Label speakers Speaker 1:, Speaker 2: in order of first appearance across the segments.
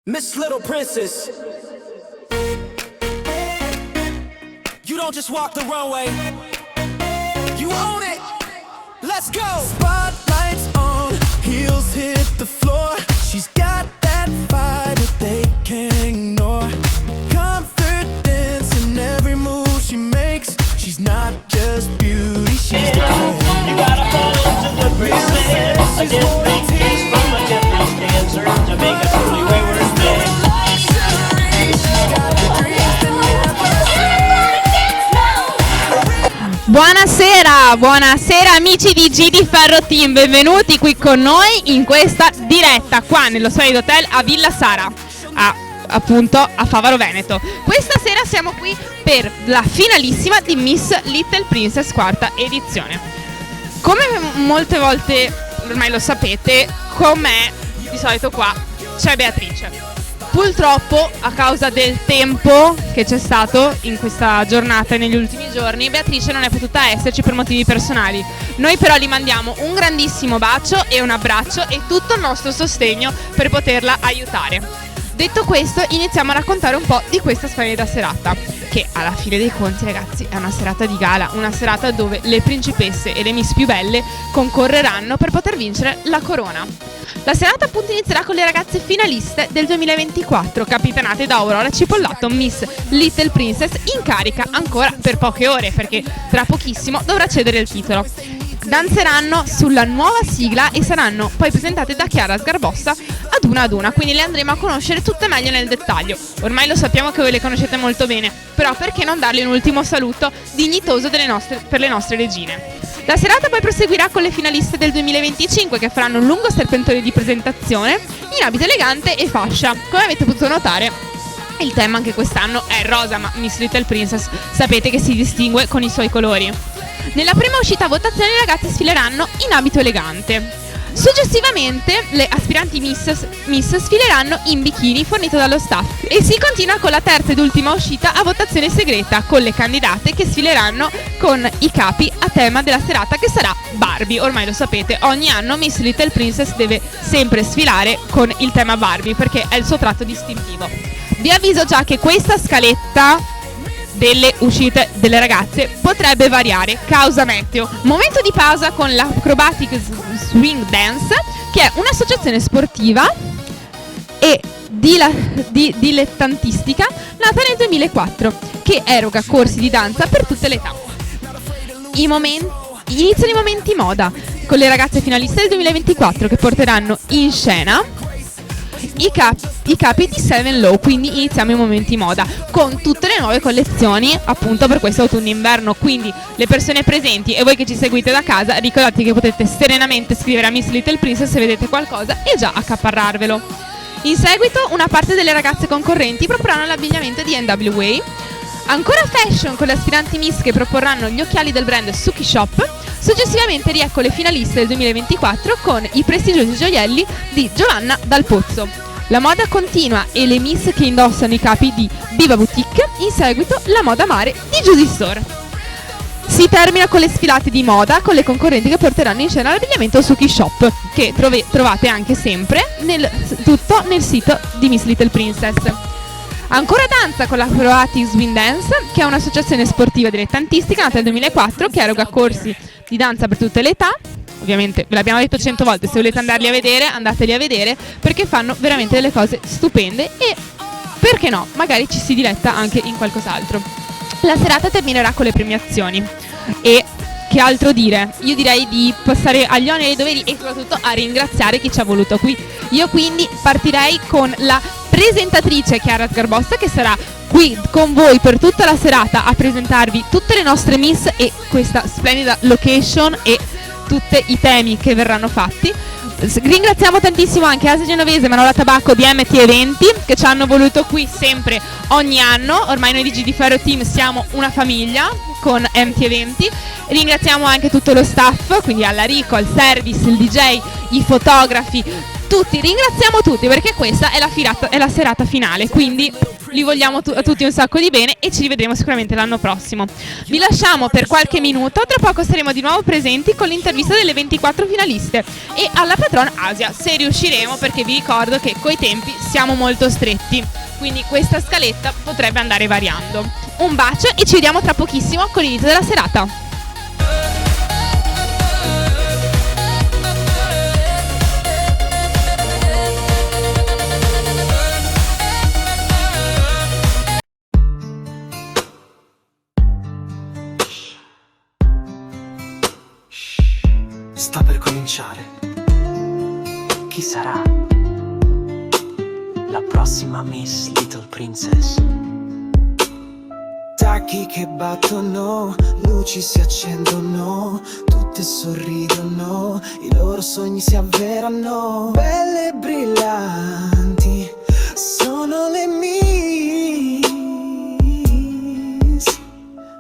Speaker 1: Miss Little Princess, you don't just walk the runway, you own it. Let's go. Spotlights on, heels hit the floor. She's got that fire that they can't ignore. Confidence in every move she makes. She's not just beauty, she's the queen.
Speaker 2: You gotta hold to the princess. A different piece from a different dancer to make a truly wayward man.
Speaker 3: Buonasera amici di G di Ferro Team, benvenuti qui con noi in questa diretta qua nello Solid Hotel a Villa Sara, appunto a Favaro Veneto. Questa sera siamo qui per la finalissima di Miss Little Princess quarta edizione. Come molte volte ormai lo sapete, con me di solito qua c'è Beatrice. Purtroppo, a causa del tempo che c'è stato in questa giornata e negli ultimi giorni, Beatrice non è potuta esserci per motivi personali. Noi però gli mandiamo un grandissimo bacio e un abbraccio e tutto il nostro sostegno per poterla aiutare. Detto questo, iniziamo a raccontare un po' di questa splendida serata, che alla fine dei conti, ragazzi, è una serata di gala, una serata dove le principesse e le miss più belle concorreranno per poter vincere la corona. La serata appunto inizierà con le ragazze finaliste del 2024, capitanate da Aurora Cipollato, Miss Little Princess, in carica ancora per poche ore, perché tra pochissimo dovrà cedere il titolo. Danzeranno sulla nuova sigla e saranno poi presentate da Chiara Sgarbossa ad una, quindi le andremo a conoscere tutte meglio nel dettaglio. Ormai lo sappiamo che voi le conoscete molto bene, però perché non darle un ultimo saluto dignitoso per le nostre regine. La serata poi proseguirà con le finaliste del 2025 che faranno un lungo serpentone di presentazione in abito elegante e fascia. Come avete potuto notare, il tema anche quest'anno è rosa, ma Miss Little Princess sapete che si distingue con i suoi colori. Nella prima uscita a votazione le ragazze sfileranno in abito elegante. Successivamente le aspiranti miss sfileranno in bikini fornito dallo staff e si continua con la terza ed ultima uscita a votazione segreta con le candidate che sfileranno con i capi a tema della serata che sarà Barbie. Ormai lo sapete, ogni anno Miss Little Princess deve sempre sfilare con il tema Barbie perché è il suo tratto distintivo. Vi avviso già che questa scaletta delle uscite delle ragazze potrebbe variare causa meteo. Momento di pausa con l'Acrobatic Swing Dance, che è un'associazione sportiva e dilettantistica nata nel 2004 che eroga corsi di danza per tutte le età. Iniziano i momenti moda con le ragazze finaliste del 2024 che porteranno in scena i capi di Seven Low, quindi iniziamo i momenti moda con tutte le nuove collezioni appunto per questo autunno-inverno, quindi le persone presenti e voi che ci seguite da casa ricordate che potete serenamente scrivere a Miss Little Princess se vedete qualcosa e già accaparrarvelo. In seguito una parte delle ragazze concorrenti proporranno l'abbigliamento di NWA. Ancora fashion con le aspiranti miss che proporranno gli occhiali del brand Suki Shop. Successivamente riecco le finaliste del 2024 con i prestigiosi gioielli di Giovanna Dal Pozzo. La moda continua e le miss che indossano i capi di Viva Boutique. In seguito la moda mare di Judy Store. Si termina con le sfilate di moda con le concorrenti che porteranno in scena l'abbigliamento Suki Shop, che trovate anche sempre tutto nel sito di Miss Little Princess. Ancora danza con la Acrobatic Swing Dance, che è un'associazione sportiva dilettantistica nata nel 2004 che eroga corsi di danza per tutte le età. Ovviamente ve l'abbiamo detto 100 volte, se volete andarli a vedere, andateli a vedere perché fanno veramente delle cose stupende e perché no, magari ci si diletta anche in qualcos'altro. La serata terminerà con le premiazioni e che altro dire? Io direi di passare agli oneri e ai doveri e soprattutto a ringraziare chi ci ha voluto qui. Io quindi partirei con la presentatrice Chiara Sgarbossa che sarà qui con voi per tutta la serata a presentarvi tutte le nostre miss e questa splendida location e tutti i temi che verranno fatti. Ringraziamo tantissimo anche Asia Genovese e Manola Tabacco di MT Eventi che ci hanno voluto qui sempre ogni anno. Ormai noi di G di Ferro Team siamo una famiglia con MT Eventi. Ringraziamo anche tutto lo staff, quindi alla Rico, al service, il DJ, i fotografi, tutti, ringraziamo tutti perché questa è la serata finale, quindi li vogliamo a tutti un sacco di bene e ci rivedremo sicuramente l'anno prossimo. Vi lasciamo per qualche minuto, tra poco saremo di nuovo presenti con l'intervista delle 24 finaliste e alla patron Asia, se riusciremo, perché vi ricordo che coi tempi siamo molto stretti, quindi questa scaletta potrebbe andare variando. Un bacio e ci vediamo tra pochissimo con l'inizio della serata.
Speaker 4: Sta per cominciare. Chi sarà la prossima Miss Little Princess?
Speaker 1: Tacchi che battono, luci si accendono, tutte sorridono, i loro sogni si avverano. Belle e brillanti, sono le Miss.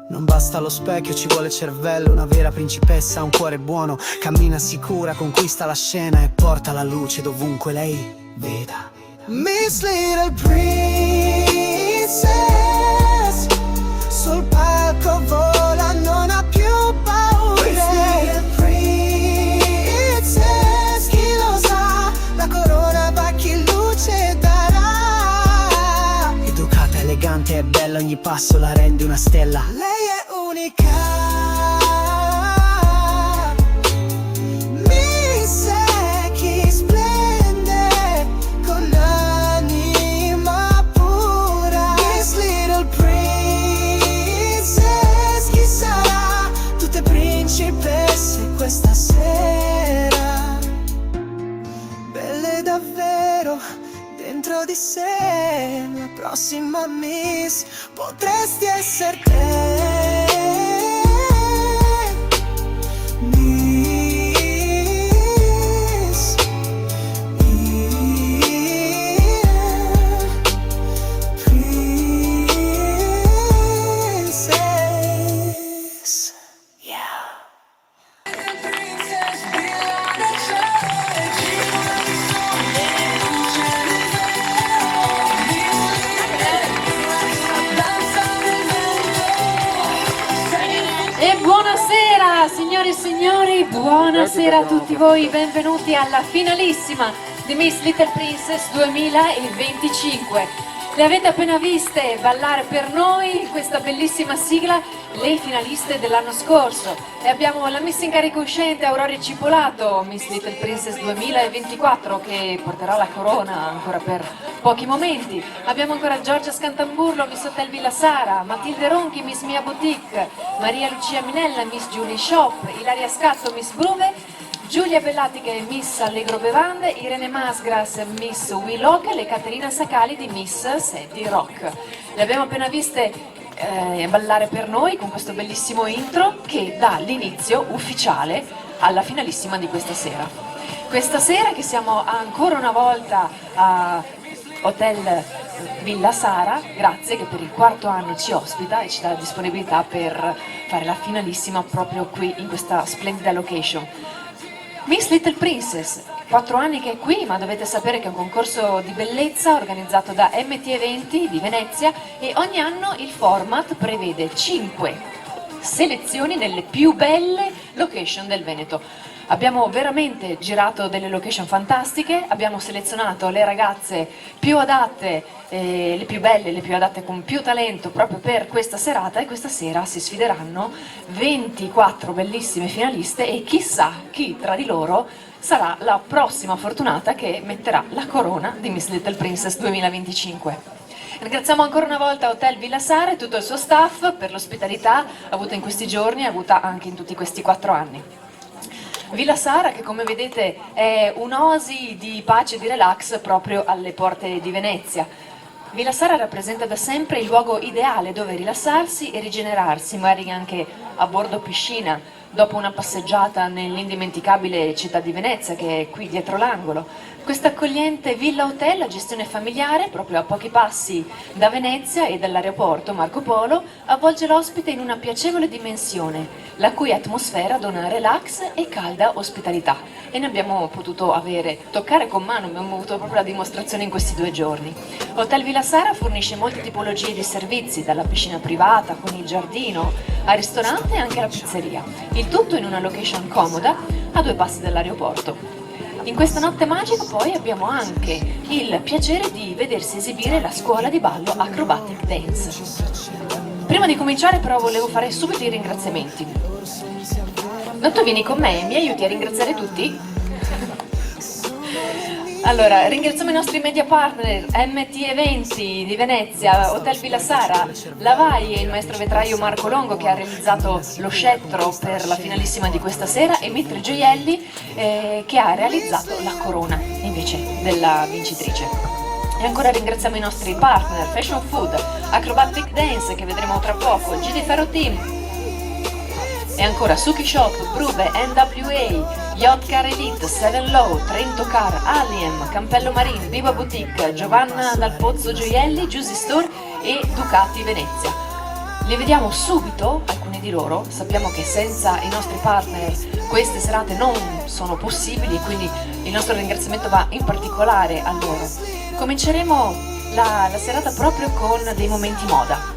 Speaker 1: Non basta lo specchio, ci vuole cervello, una vera principessa ha un cuore buono. Cammina sicura, conquista la scena e porta la luce dovunque lei veda. Miss Little Princess, sul palco vola, non ha più paura. Miss Little Princess, chi lo sa, la corona va a chi luce darà. Educata, elegante e bella, ogni passo la rende una stella. Lei è unica. Miss è chi splende con anima pura. Miss Little Princess, chi sarà? Tutte principesse questa sera, belle davvero dentro di sé. La prossima Miss potresti essere te. Miss, Princess, yeah.
Speaker 5: E buonasera signore e signori, buonasera a tutti voi, benvenuti alla finalissima di Miss Little Princess 2025. Le avete appena viste ballare per noi questa bellissima sigla, le finaliste dell'anno scorso. E abbiamo la Miss in carico uscente Aurora Cipolato, Miss Little Princess 2024, che porterà la corona ancora per pochi momenti. Abbiamo ancora Giorgia Scantamburlo, Miss Hotel Villa Sara, Matilde Ronchi, Miss Mia Boutique, Maria Lucia Minella, Miss Julie Shop, Ilaria Scatto, Miss Bruve, Giulia Bellati che è Miss Allegro Bevande, Irene Masgras, Miss Willock e Caterina Sacali di Miss Sadie Rock. Le abbiamo appena viste ballare per noi con questo bellissimo intro che dà l'inizio ufficiale alla finalissima di questa sera. Questa sera che siamo ancora una volta a Hotel Villa Sara, grazie, che per il quarto anno ci ospita e ci dà la disponibilità per fare la finalissima proprio qui in questa splendida location. Miss Little Princess, 4 anni che è qui, ma dovete sapere che è un concorso di bellezza organizzato da MT Eventi di Venezia e ogni anno il format prevede 5 selezioni nelle più belle location del Veneto. Abbiamo veramente girato delle location fantastiche, abbiamo selezionato le ragazze più adatte, le più belle, le più adatte con più talento proprio per questa serata e questa sera si sfideranno 24 bellissime finaliste e chissà chi tra di loro sarà la prossima fortunata che metterà la corona di Miss Little Princess 2025. Ringraziamo ancora una volta Hotel Villa Sara e tutto il suo staff per l'ospitalità avuta in questi giorni e avuta anche in tutti questi 4 anni. Villa Sara, che come vedete è un'oasi di pace e di relax proprio alle porte di Venezia. Villa Sara rappresenta da sempre il luogo ideale dove rilassarsi e rigenerarsi, magari anche a bordo piscina, dopo una passeggiata nell'indimenticabile città di Venezia che è qui dietro l'angolo. Questa accogliente villa hotel a gestione familiare, proprio a pochi passi da Venezia e dall'aeroporto Marco Polo, avvolge l'ospite in una piacevole dimensione, la cui atmosfera dona relax e calda ospitalità. E ne abbiamo potuto toccare con mano, abbiamo avuto proprio la dimostrazione in questi 2 giorni. Hotel Villa Sara fornisce molte tipologie di servizi, dalla piscina privata con il giardino al ristorante e anche alla pizzeria. Il tutto in una location comoda a 2 passi dall'aeroporto. In questa notte magica poi abbiamo anche il piacere di vedersi esibire la scuola di ballo Acrobatic Dance. Prima di cominciare però volevo fare subito i ringraziamenti. Tu vieni con me e mi aiuti a ringraziare tutti? Allora, ringraziamo i nostri media partner, MT Eventi di Venezia, Hotel Villa Sara, Lavai e il maestro vetraio Marco Longo che ha realizzato lo scettro per la finalissima di questa sera, e Mitre Gioielli che ha realizzato la corona invece della vincitrice. E ancora ringraziamo i nostri partner, Fashion Food, Acrobatic Dance che vedremo tra poco, GD Ferro Team, e ancora Suki Shop, Brube, NWA, Yacht Car Elite, Seven Low, Trento Car, Aliem, Campello Marine, Viva Boutique, Giovanna Dal Pozzo Gioielli, Giusy Store e Ducati Venezia. Li vediamo subito, alcuni di loro. Sappiamo che senza i nostri partner queste serate non sono possibili, quindi il nostro ringraziamento va in particolare a loro. Cominceremo la serata proprio con dei momenti moda.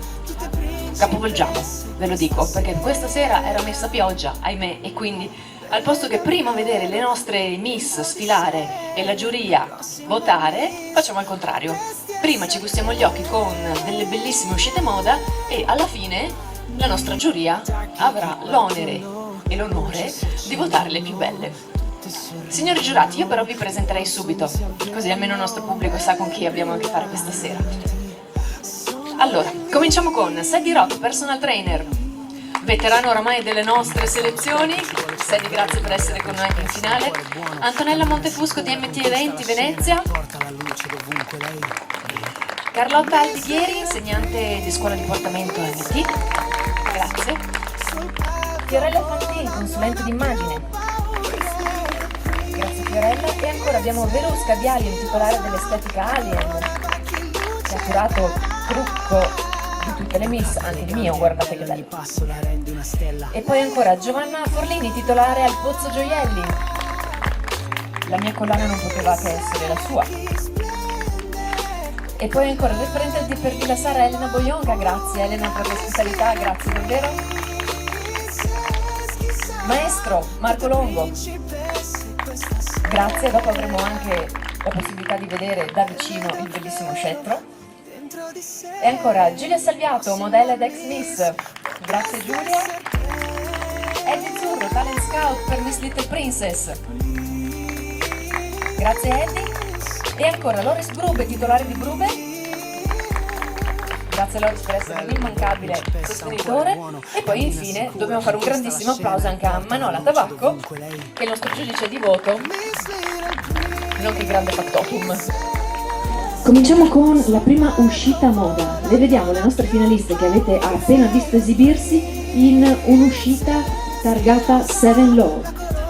Speaker 5: Capovolgiamo, ve lo dico, perché questa sera era messa pioggia, ahimè, e quindi al posto che prima vedere le nostre miss sfilare e la giuria votare, facciamo al contrario. Prima ci gustiamo gli occhi con delle bellissime uscite moda e alla fine la nostra giuria avrà l'onere e l'onore di votare le più belle. Signori giurati, io però vi presenterei subito, così almeno il nostro pubblico sa con chi abbiamo a che fare questa sera. Allora, cominciamo con Sadie Rock, personal trainer, veterano oramai delle nostre selezioni. Sadie, grazie per essere con noi anche in finale. Antonella Montefusco di MT Eventi Venezia. Carlotta Aldighieri, insegnante di scuola di portamento MT. Grazie. Fiorella Fantini, consulente d'immagine. Grazie Fiorella. E ancora abbiamo Verusca di Alien, titolare dell'estetica Alien, che ha curato trucco di tutte le miss, anche il mio, guardate che bello. E poi ancora Giovanna Forlini, titolare al Pozzo Gioielli. La mia collana non poteva che essere la sua. E poi ancora il referente di per Villa Sara, Elena Boionga, grazie Elena per l'ospitalità, grazie davvero. Maestro Marco Longo, grazie, dopo avremo anche la possibilità di vedere da vicino il bellissimo scettro. E ancora Giulia Salviato, modella ed ex Miss, grazie Giulia. Eddie Zurro, talent scout per Miss Little Princess, grazie Eddie. E ancora Loris Brube, titolare di Brube, grazie Loris per essere l'immancabile sostenitore. E poi infine dobbiamo fare un grandissimo applauso anche a Manola Tabacco, che è il nostro giudice di voto, nonché grande factotum.
Speaker 6: Cominciamo con la prima uscita moda. Le vediamo le nostre finaliste che avete appena visto esibirsi in un'uscita targata Seven Low.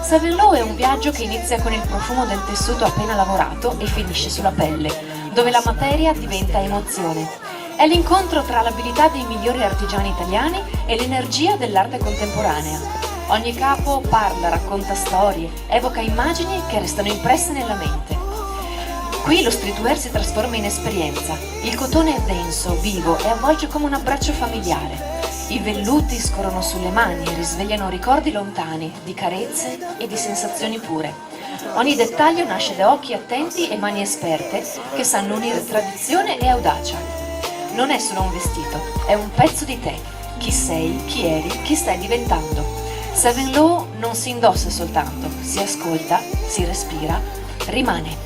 Speaker 5: Seven Low è un viaggio che inizia con il profumo del tessuto appena lavorato e finisce sulla pelle, dove la materia diventa emozione. È l'incontro tra l'abilità dei migliori artigiani italiani e l'energia dell'arte contemporanea. Ogni capo parla, racconta storie, evoca immagini che restano impresse nella mente. Qui lo streetwear si trasforma in esperienza. Il cotone è denso, vivo e avvolge come un abbraccio familiare. I velluti scorrono sulle mani e risvegliano ricordi lontani, di carezze e di sensazioni pure. Ogni dettaglio nasce da occhi attenti e mani esperte che sanno unire tradizione e audacia. Non è solo un vestito, è un pezzo di te. Chi sei, chi eri, chi stai diventando. Seven Low non si indossa soltanto, si ascolta, si respira, rimane.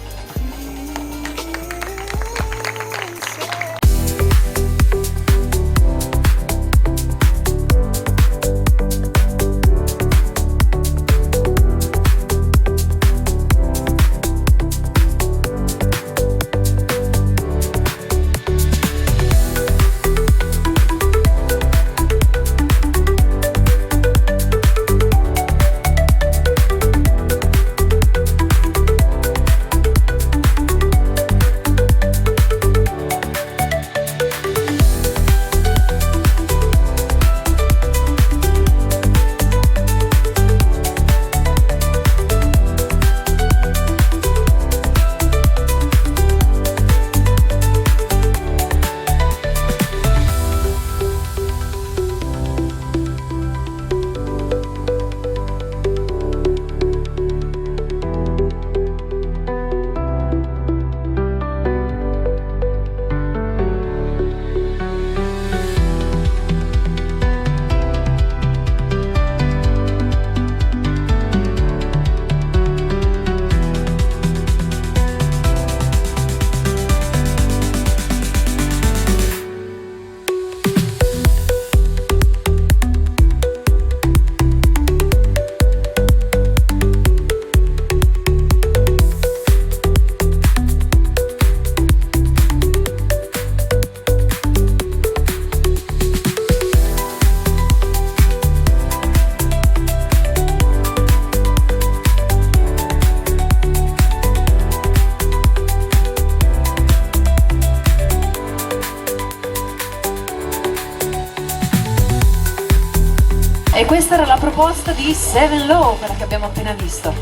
Speaker 5: questa era la proposta di Seven Low, quella che abbiamo appena visto.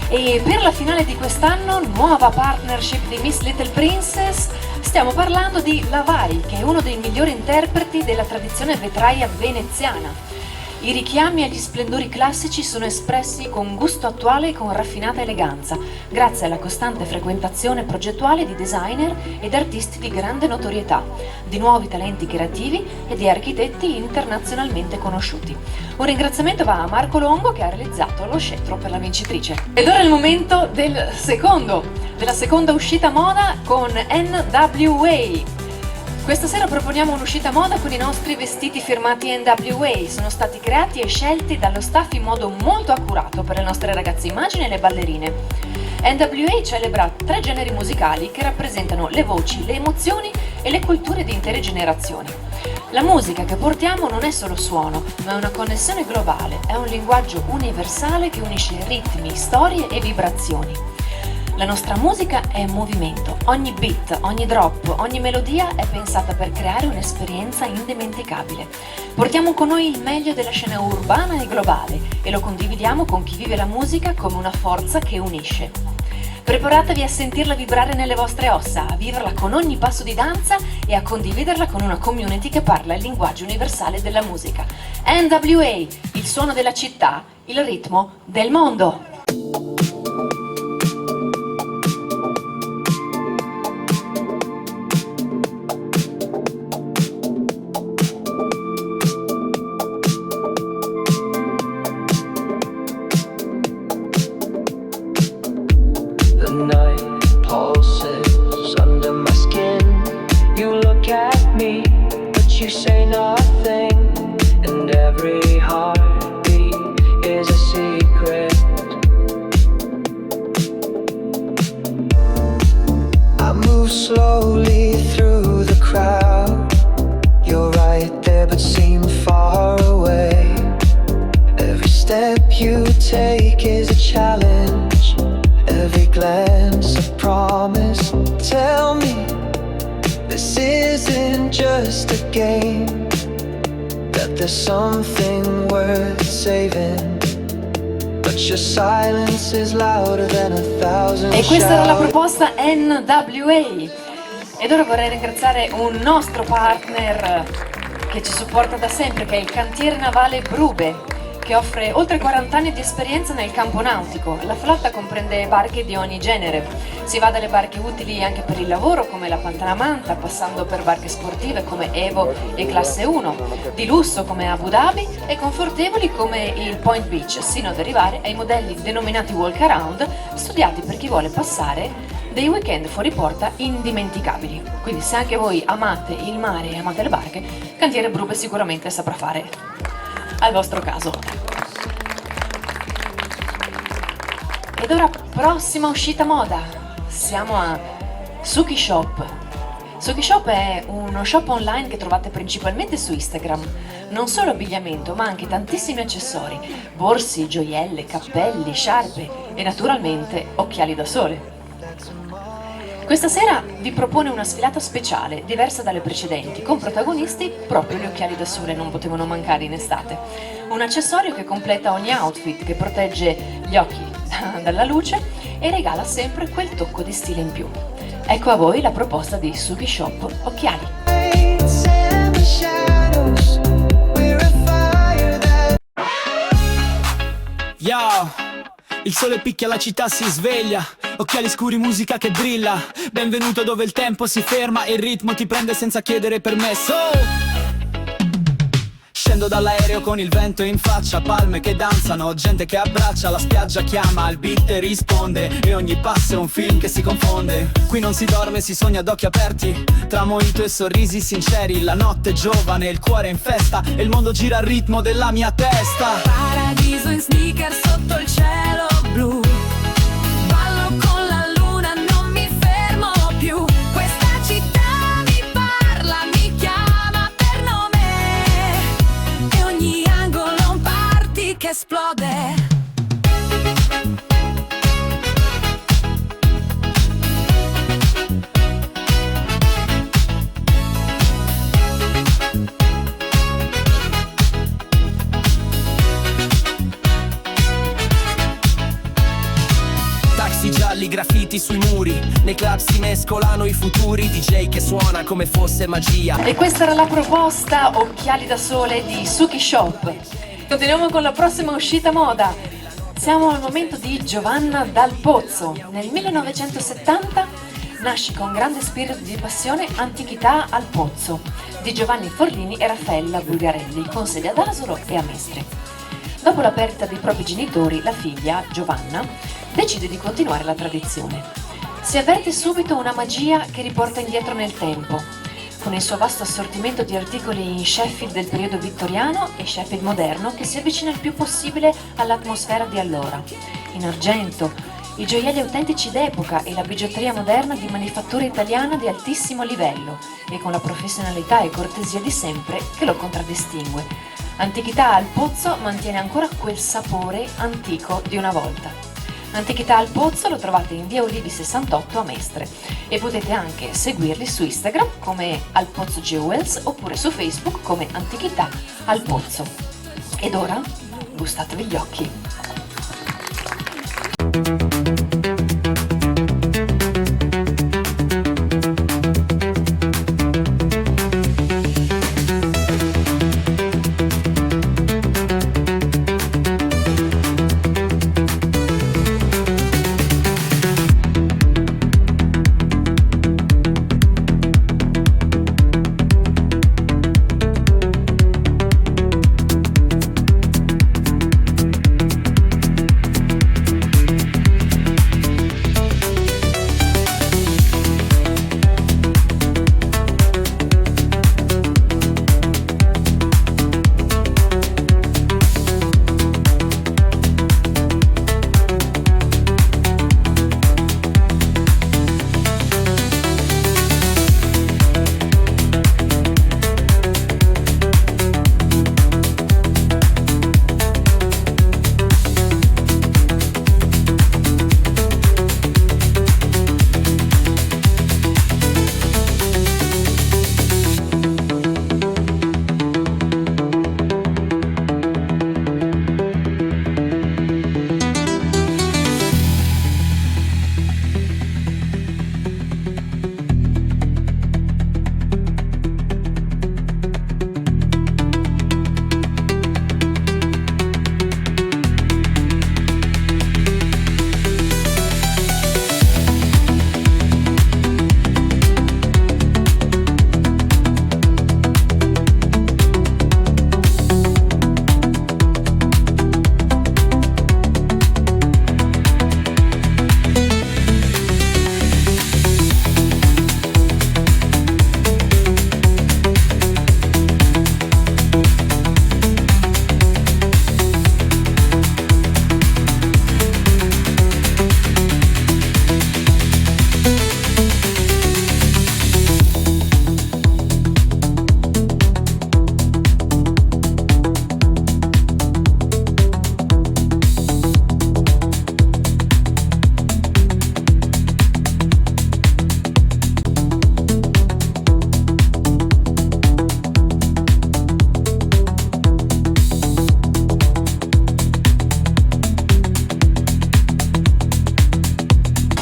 Speaker 5: E per la finale di quest'anno, nuova partnership di Miss Little Princess, stiamo parlando di Lavai, che è uno dei migliori interpreti della tradizione vetraia veneziana. I richiami agli splendori classici sono espressi con gusto attuale e con raffinata eleganza, grazie alla costante frequentazione progettuale di designer ed artisti di grande notorietà, di nuovi talenti creativi e di architetti internazionalmente conosciuti. Un ringraziamento va a Marco Longo che ha realizzato lo scettro per la vincitrice. Ed ora è il momento della seconda uscita moda con NWA. Questa sera proponiamo un'uscita moda con i nostri vestiti firmati NWA. Sono stati creati e scelti dallo staff in modo molto accurato per le nostre ragazze immagini e le ballerine. NWA celebra 3 generi musicali che rappresentano le voci, le emozioni e le culture di intere generazioni. La musica che portiamo non è solo suono, ma è una connessione globale, è un linguaggio universale che unisce ritmi, storie e vibrazioni. La nostra musica è movimento, ogni beat, ogni drop, ogni melodia è pensata per creare un'esperienza indimenticabile. Portiamo con noi il meglio della scena urbana e globale e lo condividiamo con chi vive la musica come una forza che unisce. Preparatevi a sentirla vibrare nelle vostre ossa, a viverla con ogni passo di danza e a condividerla con una community che parla il linguaggio universale della musica. NWA, il suono della città, il ritmo del mondo.
Speaker 4: The night pulses under my skin. You look at me, but you say nothing. And every heartbeat is a secret. I move slowly through the crowd. You're right there, but seem far away. Every step you take is a challenge. Every glance a promise. Tell me this isn't just a game, that there's something worth saving. But your silence is louder than 1,000
Speaker 5: E questa era la
Speaker 4: shouts.
Speaker 5: proposta NWA. Ed ora vorrei ringraziare un nostro partner che ci supporta da sempre, che è il cantiere navale Brube, che offre oltre 40 anni di esperienza nel campo nautico. La flotta comprende barche di ogni genere. Si va dalle barche utili anche per il lavoro come la Pantanamanta, passando per barche sportive come Evo e Classe 1, di lusso come Abu Dhabi e confortevoli come il Point Beach, sino ad arrivare ai modelli denominati walk around, studiati per chi vuole passare dei weekend fuori porta indimenticabili. Quindi se anche voi amate il mare e amate le barche, Cantiere Brube sicuramente saprà fare al vostro caso. Ed ora prossima uscita moda, siamo a Suki Shop. Suki Shop è uno shop online che trovate principalmente su Instagram. Non solo abbigliamento, ma anche tantissimi accessori, borsi, gioielli, cappelli, sciarpe e naturalmente occhiali da sole. Questa sera vi propone una sfilata speciale, diversa dalle precedenti, con protagonisti proprio gli occhiali da sole, non potevano mancare in estate. Un accessorio che completa ogni outfit, che protegge gli occhi dalla luce e regala sempre quel tocco di stile in più. Ecco a voi la proposta di Suki Shop Occhiali.
Speaker 1: Yo, il sole picchia, la città si sveglia. Occhiali scuri, musica che brilla. Benvenuto dove il tempo si ferma e il ritmo ti prende senza chiedere permesso. Scendo dall'aereo con il vento in faccia, palme che danzano, gente che abbraccia, la spiaggia chiama, il beat risponde e ogni passo è un film che si confonde. Qui non si dorme, si sogna ad occhi aperti, tra mojito e sorrisi sinceri. La notte è giovane, il cuore è in festa e il mondo gira al ritmo della mia testa.
Speaker 7: Paradiso in sneaker sotto il cielo blu. Ballo con la luna, non mi fermo più. Questa città mi parla, mi chiama per nome. E ogni angolo è un party che esplode.
Speaker 1: graffiti sui muri, nei club si mescolano i futuri, DJ che suona come fosse magia.
Speaker 5: E questa era la proposta Occhiali da Sole di Suki Shop. Continuiamo con la prossima uscita moda. Siamo al momento di Giovanna Dal Pozzo. Nel 1970 nasce con grande spirito di passione Antichità al Pozzo di Giovanni Forlini e Raffaella Bulgarelli, con sede ad Asolo e a Mestre. Dopo la perdita dei propri genitori, la figlia, Giovanna, decide di continuare la tradizione. Si avverte subito una magia che riporta indietro nel tempo, con il suo vasto assortimento di articoli in Sheffield del periodo vittoriano e Sheffield moderno che si avvicina il più possibile all'atmosfera di allora. In argento, i gioielli autentici d'epoca e la bigiotteria moderna di manifattura italiana di altissimo livello e con la professionalità e cortesia di sempre che lo contraddistingue. Antichità al Pozzo mantiene ancora quel sapore antico di una volta. Antichità al Pozzo lo trovate in via Olivi 68 a Mestre e potete anche seguirli su Instagram come Al Pozzo Jewels oppure su Facebook come Antichità al Pozzo. Ed ora gustatevi gli occhi.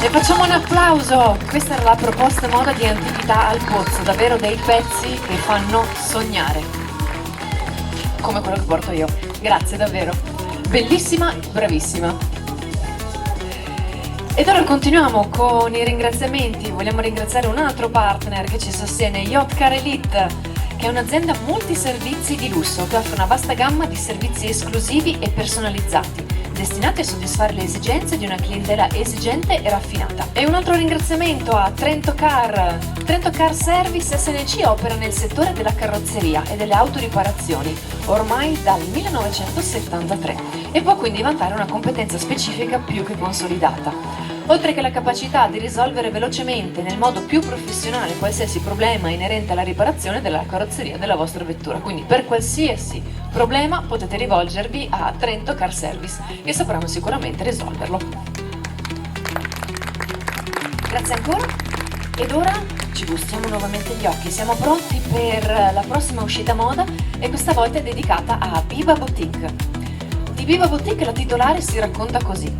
Speaker 5: Facciamo un applauso! Questa era la proposta moda di Antichità al Pozzo, davvero dei pezzi che fanno sognare. Come quello che porto io. Grazie davvero. Bellissima, bravissima. Ed ora continuiamo con i ringraziamenti. Vogliamo ringraziare un altro partner che ci sostiene, Yacht Car Elite, che è un'azienda multiservizi di lusso che offre una vasta gamma di servizi esclusivi e personalizzati, destinati a soddisfare le esigenze di una clientela esigente e raffinata. E un altro ringraziamento a Trento Car. Trento Car Service SNC opera nel settore della carrozzeria e delle autoriparazioni ormai dal 1973 e può quindi vantare una competenza specifica più che consolidata. Oltre che la capacità di risolvere velocemente nel modo più professionale qualsiasi problema inerente alla riparazione della carrozzeria della vostra vettura. Quindi per qualsiasi problema potete rivolgervi a Trento Car Service e sapranno sicuramente risolverlo. Grazie ancora ed ora ci gustiamo nuovamente gli occhi. Siamo pronti per la prossima uscita moda e questa volta è dedicata a Biba Boutique. Di Biba Boutique la titolare si racconta così: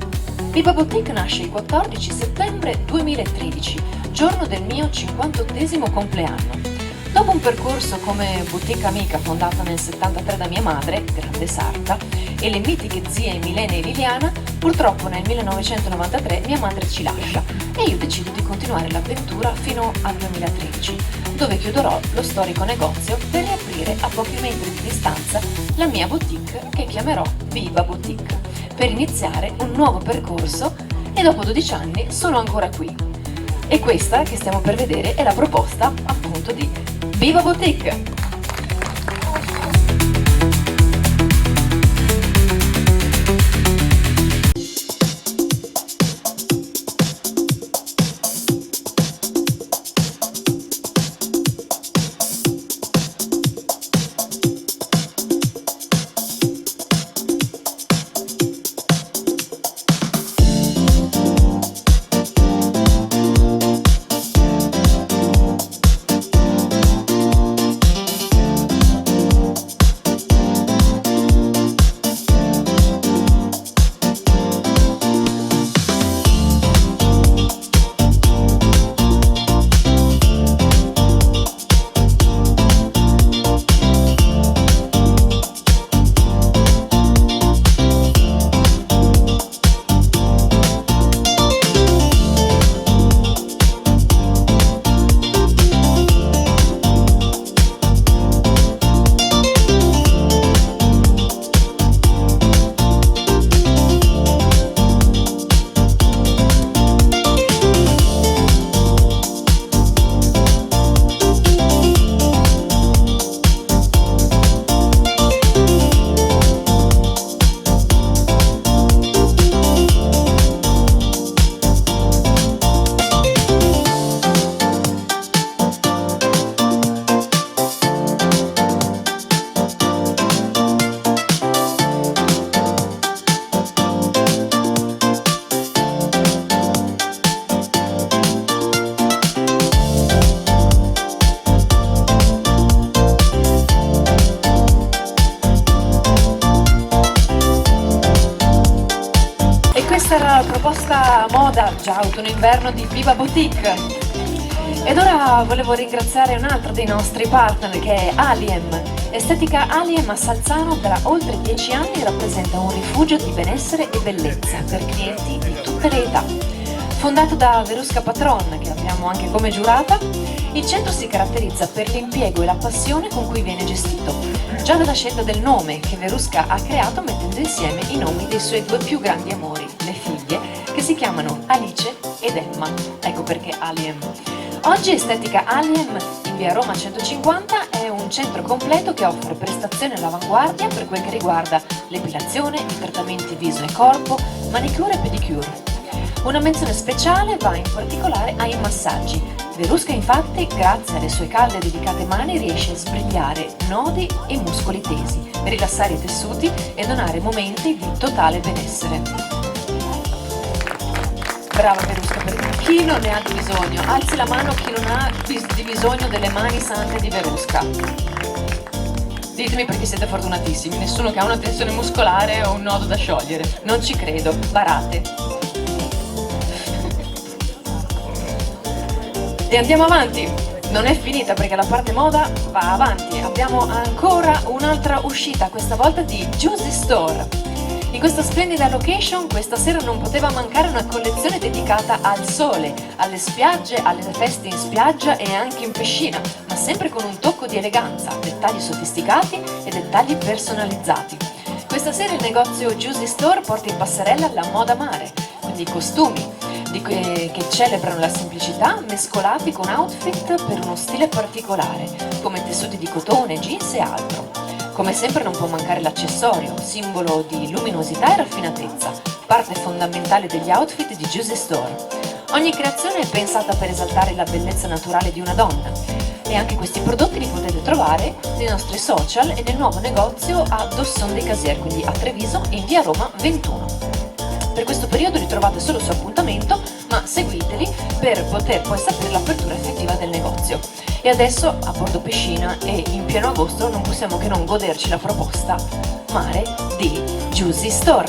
Speaker 5: Viva Boutique nasce il 14 settembre 2013, giorno del mio 58esimo compleanno. Dopo un percorso come boutique amica fondata nel 73 da mia madre, grande sarta, e le mitiche zie Milene e Liliana, purtroppo nel 1993 mia madre ci lascia e io decido di continuare l'avventura fino al 2013, dove chiuderò lo storico negozio per riaprire a pochi metri di distanza la mia boutique che chiamerò Viva Boutique, per iniziare un nuovo percorso e dopo 12 anni sono ancora qui. E questa che stiamo per vedere è la proposta appunto di Viva Boutique! Questa era la proposta moda già autunno-inverno di Viva Boutique. Ed ora volevo ringraziare un altro dei nostri partner che è Aliem. Estetica Aliem a Salzano da oltre 10 anni rappresenta un rifugio di benessere e bellezza per clienti di tutte le età. Fondato da Verusca Patron, che abbiamo anche come giurata, il centro si caratterizza per l'impiego e la passione con cui viene gestito, già dalla scelta del nome che Verusca ha creato mettendo insieme i nomi dei suoi due più grandi amori, le figlie, che si chiamano Alice ed Emma, ecco perché Aliem. Oggi Estetica Aliem in via Roma 150 è un centro completo che offre prestazioni all'avanguardia per quel che riguarda l'epilazione, i trattamenti viso e corpo, manicure e pedicure. Una menzione speciale va in particolare ai massaggi. Verusca infatti, grazie alle sue calde e delicate mani, riesce a sbrigliare nodi e muscoli tesi, rilassare i tessuti e donare momenti di totale benessere. Brava Verusca, perché chi non ne ha di bisogno? Alzi la mano chi non ha di bisogno delle mani sante di Verusca. Ditemi perché siete fortunatissimi, nessuno che ha una tensione muscolare o un nodo da sciogliere. Non ci credo, barate. E andiamo avanti, non è finita perché la parte moda va avanti, abbiamo ancora un'altra uscita, questa volta di Juicy Store. In questa splendida location questa sera non poteva mancare una collezione dedicata al sole, alle spiagge, alle feste in spiaggia e anche in piscina, ma sempre con un tocco di eleganza, dettagli sofisticati e dettagli personalizzati. Questa sera il negozio Juicy Store porta in passerella la moda mare, quindi i costumi che celebrano la semplicità mescolati con outfit per uno stile particolare, come tessuti di cotone, jeans e altro. Come sempre non può mancare l'accessorio, simbolo di luminosità e raffinatezza, parte fondamentale degli outfit di Juicy Store. Ogni creazione è pensata per esaltare la bellezza naturale di una donna e anche questi prodotti li potete trovare nei nostri social e nel nuovo negozio a Dosson dei Casier, quindi a Treviso in via Roma 21. Per questo periodo li trovate solo su appuntamento, ma seguiteli per poter poi sapere l'apertura effettiva del negozio. E adesso a bordo piscina e in pieno agosto non possiamo che non goderci la proposta mare di Juicy Store.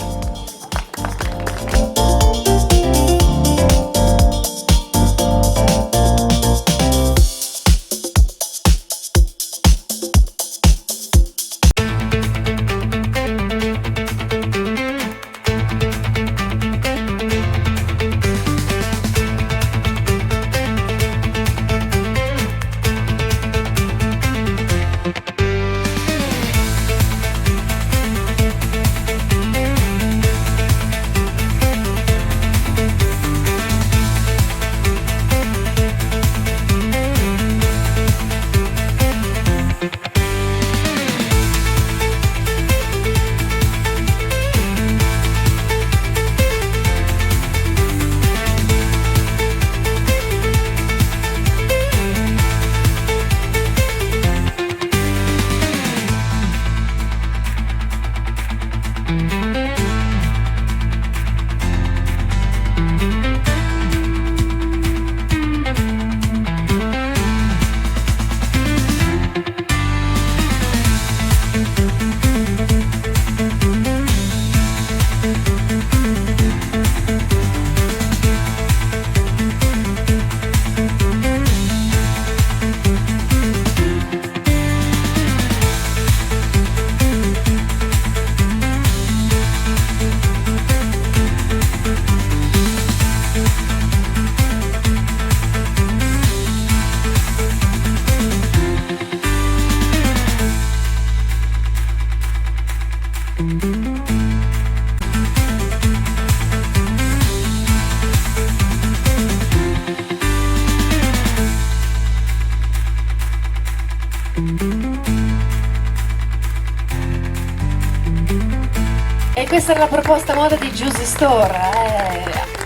Speaker 5: E questa era la proposta moda di Juicy Store.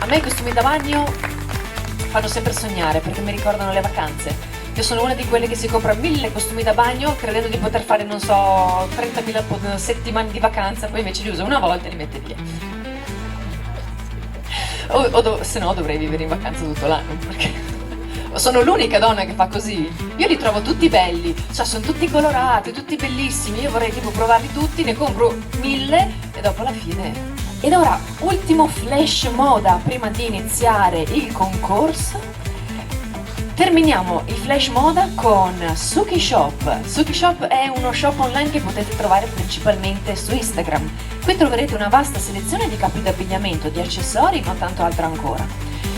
Speaker 5: A me i costumi da bagno fanno sempre sognare perché mi ricordano le vacanze. Io sono una di quelle che si compra 1000 costumi da bagno credendo di poter fare, non so, 30.000 settimane di vacanza, poi invece li uso una volta e li mette via. Se no dovrei vivere in vacanza tutto l'anno, perché sono l'unica donna che fa così. Io li trovo tutti belli, cioè sono tutti colorati, tutti bellissimi. Io vorrei tipo provarli tutti, ne compro 1000 e dopo alla fine. Ed ora, ultimo flash moda prima di iniziare il concorso. Terminiamo il flash moda con Suki Shop. Suki Shop è uno shop online che potete trovare principalmente su Instagram. Qui troverete una vasta selezione di capi d'abbigliamento, di accessori e non tanto altro ancora.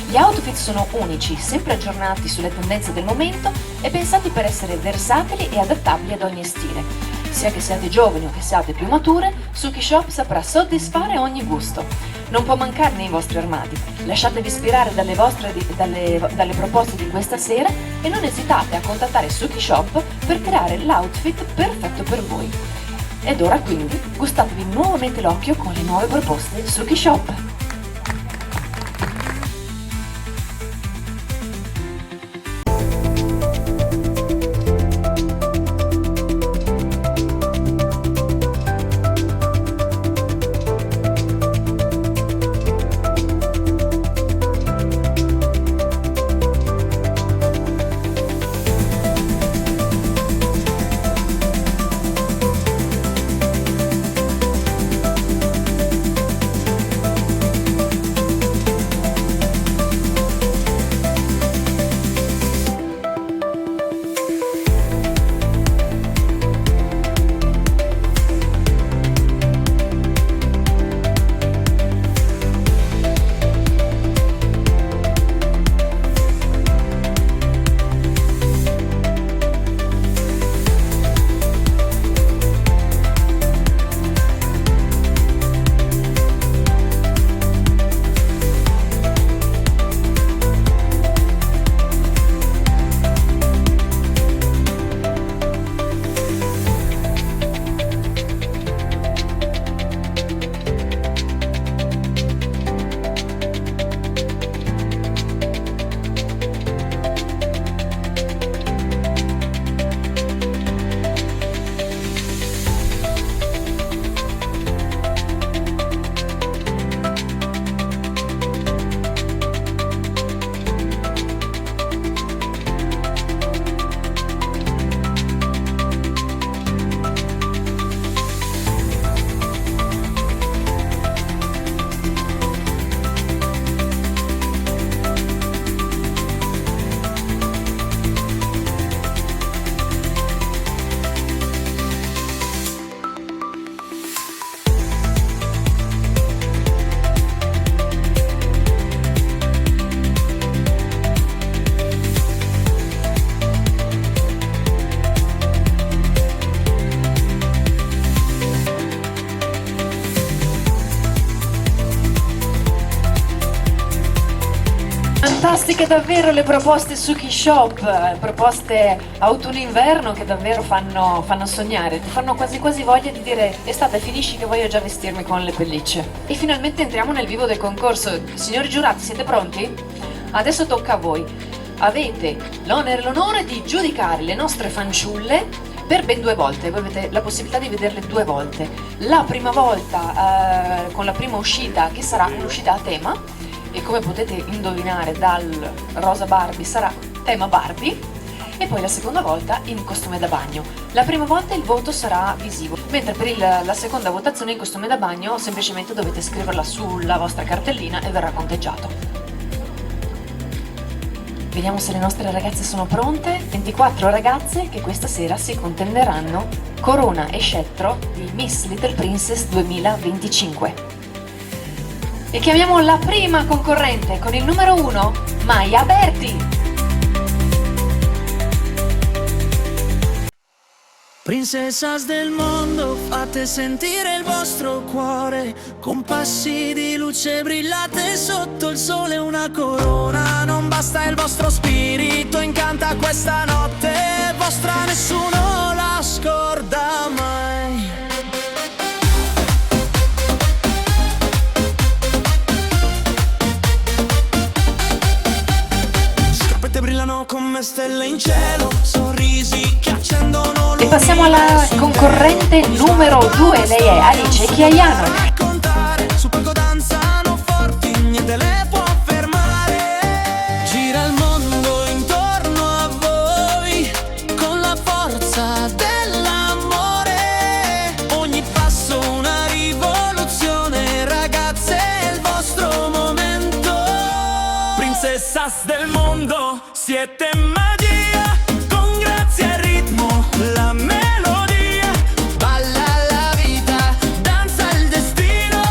Speaker 5: Gli outfit sono unici, sempre aggiornati sulle tendenze del momento e pensati per essere versatili e adattabili ad ogni stile. Sia che siate giovani o che siate più mature, Suki Shop saprà soddisfare ogni gusto. Non può mancare nei vostri armadi. Lasciatevi ispirare dalle proposte di questa sera e non esitate a contattare Suki Shop per creare l'outfit perfetto per voi. Ed ora quindi gustatevi nuovamente l'occhio con le nuove proposte Suki Shop. Fantastiche davvero le proposte Suki Shop, proposte autunno-inverno che davvero fanno sognare, ti fanno quasi quasi voglia di dire estate finisci che voglio già vestirmi con le pellicce. E finalmente entriamo nel vivo del concorso. Signori giurati, siete pronti? Adesso tocca a voi. Avete l'onere e l'onore di giudicare le nostre fanciulle per ben 2 volte, voi avete la possibilità di vederle 2 volte. La prima volta con la prima uscita che sarà un'uscita a tema e come potete indovinare dal rosa Barbie sarà tema Barbie e poi la seconda volta in costume da bagno. La prima volta il voto sarà visivo, mentre per la seconda votazione in costume da bagno semplicemente dovete scriverla sulla vostra cartellina e verrà conteggiato. Vediamo se le nostre ragazze sono pronte. 24 ragazze che questa sera si contenderanno corona e scettro di Miss Little Princess 2025. E chiamiamo la prima concorrente con il numero 1, Maya Berti.
Speaker 1: Princesas del mondo, fate sentire il vostro cuore, con passi di luce brillate sotto il sole, una corona, non basta il vostro spirito, incanta questa notte, vostra nessuno stelle in cielo, sorrisi che accendono
Speaker 5: E passiamo alla concorrente numero 2, lei è Alice Chiaiano.
Speaker 1: raccontare, sul palco danzano forti, niente le può fermare. Gira il mondo intorno a voi, con la forza dell'amore. Ogni passo una rivoluzione, ragazze è il vostro momento. Princessas del mondo, siete magia, con grazia e ritmo, la melodia. Balla la vita, danza il destino,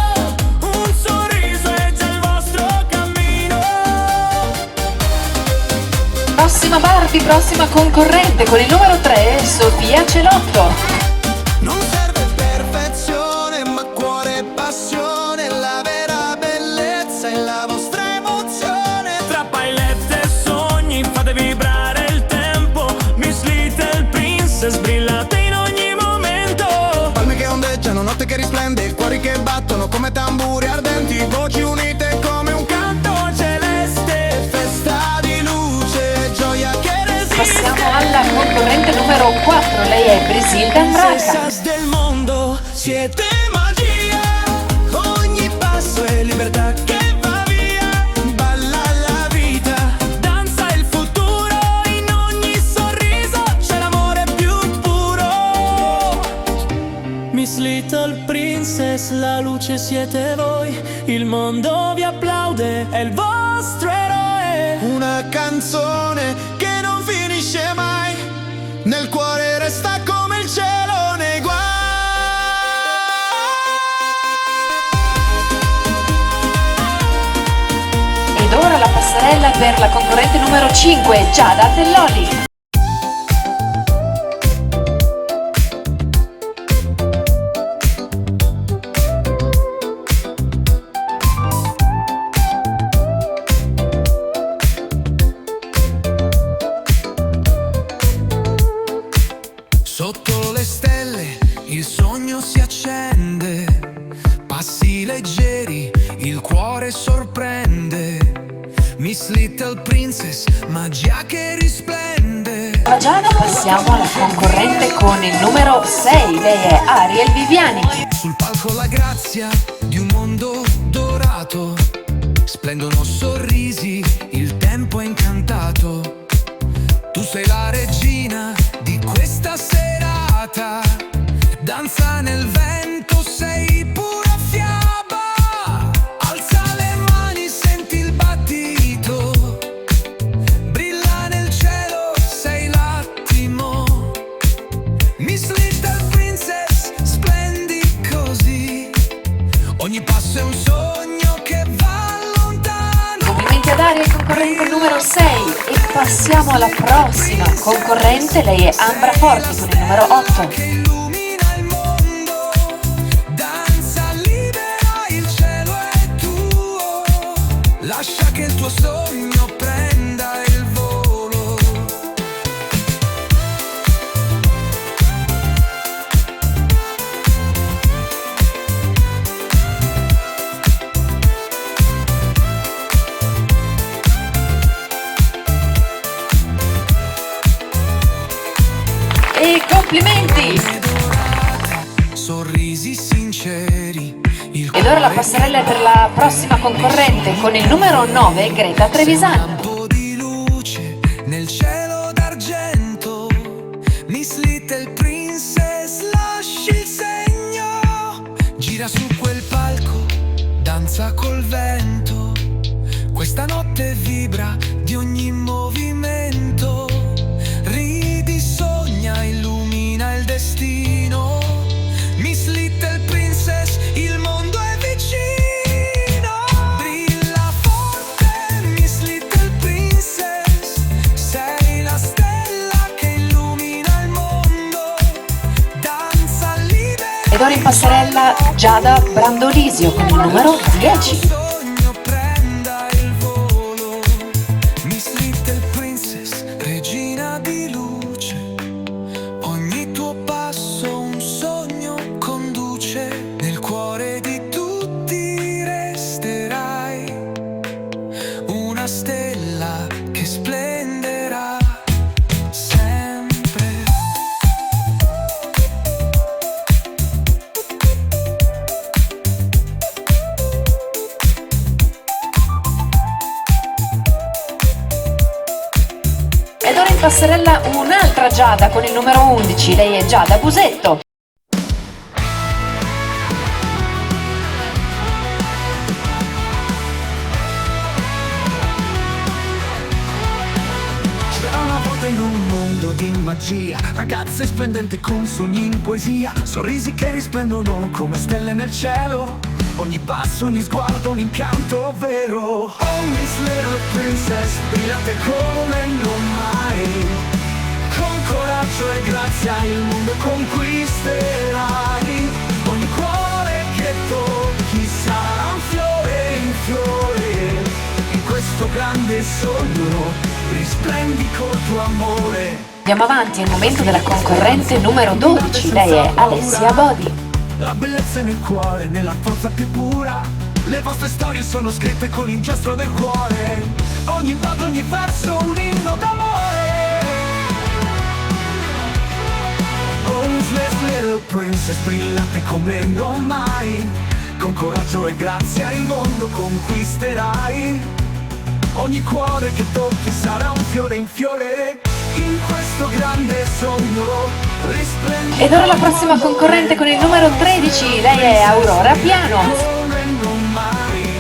Speaker 1: un sorriso è già il vostro cammino.
Speaker 5: Prossima Barbie, prossima concorrente con il numero 3, Sofia Celotto.
Speaker 1: Non serve perfezione, ma cuore e passione, la vera bellezza è la vostra emozione. Tra paillette e sogni fate vibrare il tempo, Miss Little Princess brillate in ogni momento. Palme che ondeggiano, notte che risplende, cuori che battono come tamburi ardenti, voci unite come un canto celeste, festa di luce, gioia che resiste.
Speaker 5: Passiamo alla concorrente numero 4, lei è Brisilda Ambraca.
Speaker 1: Princessas del mondo, siete magia, ogni passo è libertà che va via. Balla la vita, danza il futuro, in ogni sorriso c'è l'amore più puro. Miss Little Princess, la luce siete voi, il mondo vi applaude, è il vostro eroe. Una canzone che non finisce mai, nel cuore resta come il cielo nei guai.
Speaker 5: Ed ora la passerella per la concorrente numero 5, Giada Telloli.
Speaker 1: Sotto le stelle il sogno si accende, passi leggeri, il cuore sorprende. Miss Little Princess, magia che risplende.
Speaker 5: Da Giada passiamo alla concorrente con il numero 6, lei è Ariel Viviani.
Speaker 1: Sul palco la grazia di un mondo dorato, splendono sorrisi, il tempo è incantato. Tu sei la regina di questa serata, danza nel vento, sei pura fiaba. Alza le mani, senti il battito, brilla nel cielo, sei l'attimo. Miss Little Princess, splendi così, ogni passo è un sogno che va lontano.
Speaker 5: Complimenti ad Ariel, concorrente numero 6. E passiamo alla prossima concorrente, lei è Ambra Forti con il numero 8.
Speaker 1: Che illumina il mondo, danza libera, il cielo è tuo, lascia che il tuo sogno prenda il volo.
Speaker 5: E complimenti!
Speaker 1: Sorrisi sinceri, il
Speaker 5: Ed ora la passerella è per la prossima concorrente con il numero 9, Greta Trevisan.
Speaker 1: lampo di luce nel cielo d'argento. Miss Little Princess, lasci il segno, gira su quel palco, danza col vento. Questa notte vibra di ogni movimento, ridi, sogna, illumina il destino. Miss Little Princess, il mondo è vicino. Brilla forte, Miss Little Princess, sei la stella che illumina il mondo, danza libera.
Speaker 5: Ed ora in passerella Giada Brandolisio con il numero 10.
Speaker 1: Sogno prenda il volo. Miss Little Princess, regina di luce, ogni tuo passo un sogno conduce. Nel cuore di tutti resterai una stella che splenderà.
Speaker 5: passerella un'altra Giada con il numero 11, lei è Giada Busetto.
Speaker 1: C'era una volta in un mondo di magia, ragazze splendenti con sogni in poesia, sorrisi che risplendono come stelle nel cielo, ogni passo, ogni sguardo, un incanto vero. Oh Miss Little Princess, brillante come non mai, con coraggio e grazia il mondo conquisterai, ogni cuore che tocchi sarà un fiore in fiore, in questo grande sogno risplendi col tuo amore.
Speaker 5: Andiamo avanti, è il momento della concorrente numero 12, lei è Alessia Bodi.
Speaker 1: La bellezza è nel cuore, nella forza più pura, le vostre storie sono scritte con l'inchiostro del cuore, ogni nodo, ogni verso un inno d'amore. Oh Miss Little Princess, brillante come non mai, con coraggio e grazia il mondo conquisterai, ogni cuore che tocchi sarà un fiore in fiore, in questo grande sogno risplendere.
Speaker 5: Ed ora la prossima concorrente con il numero 13, lei è Aurora Piano.
Speaker 1: Come non mai,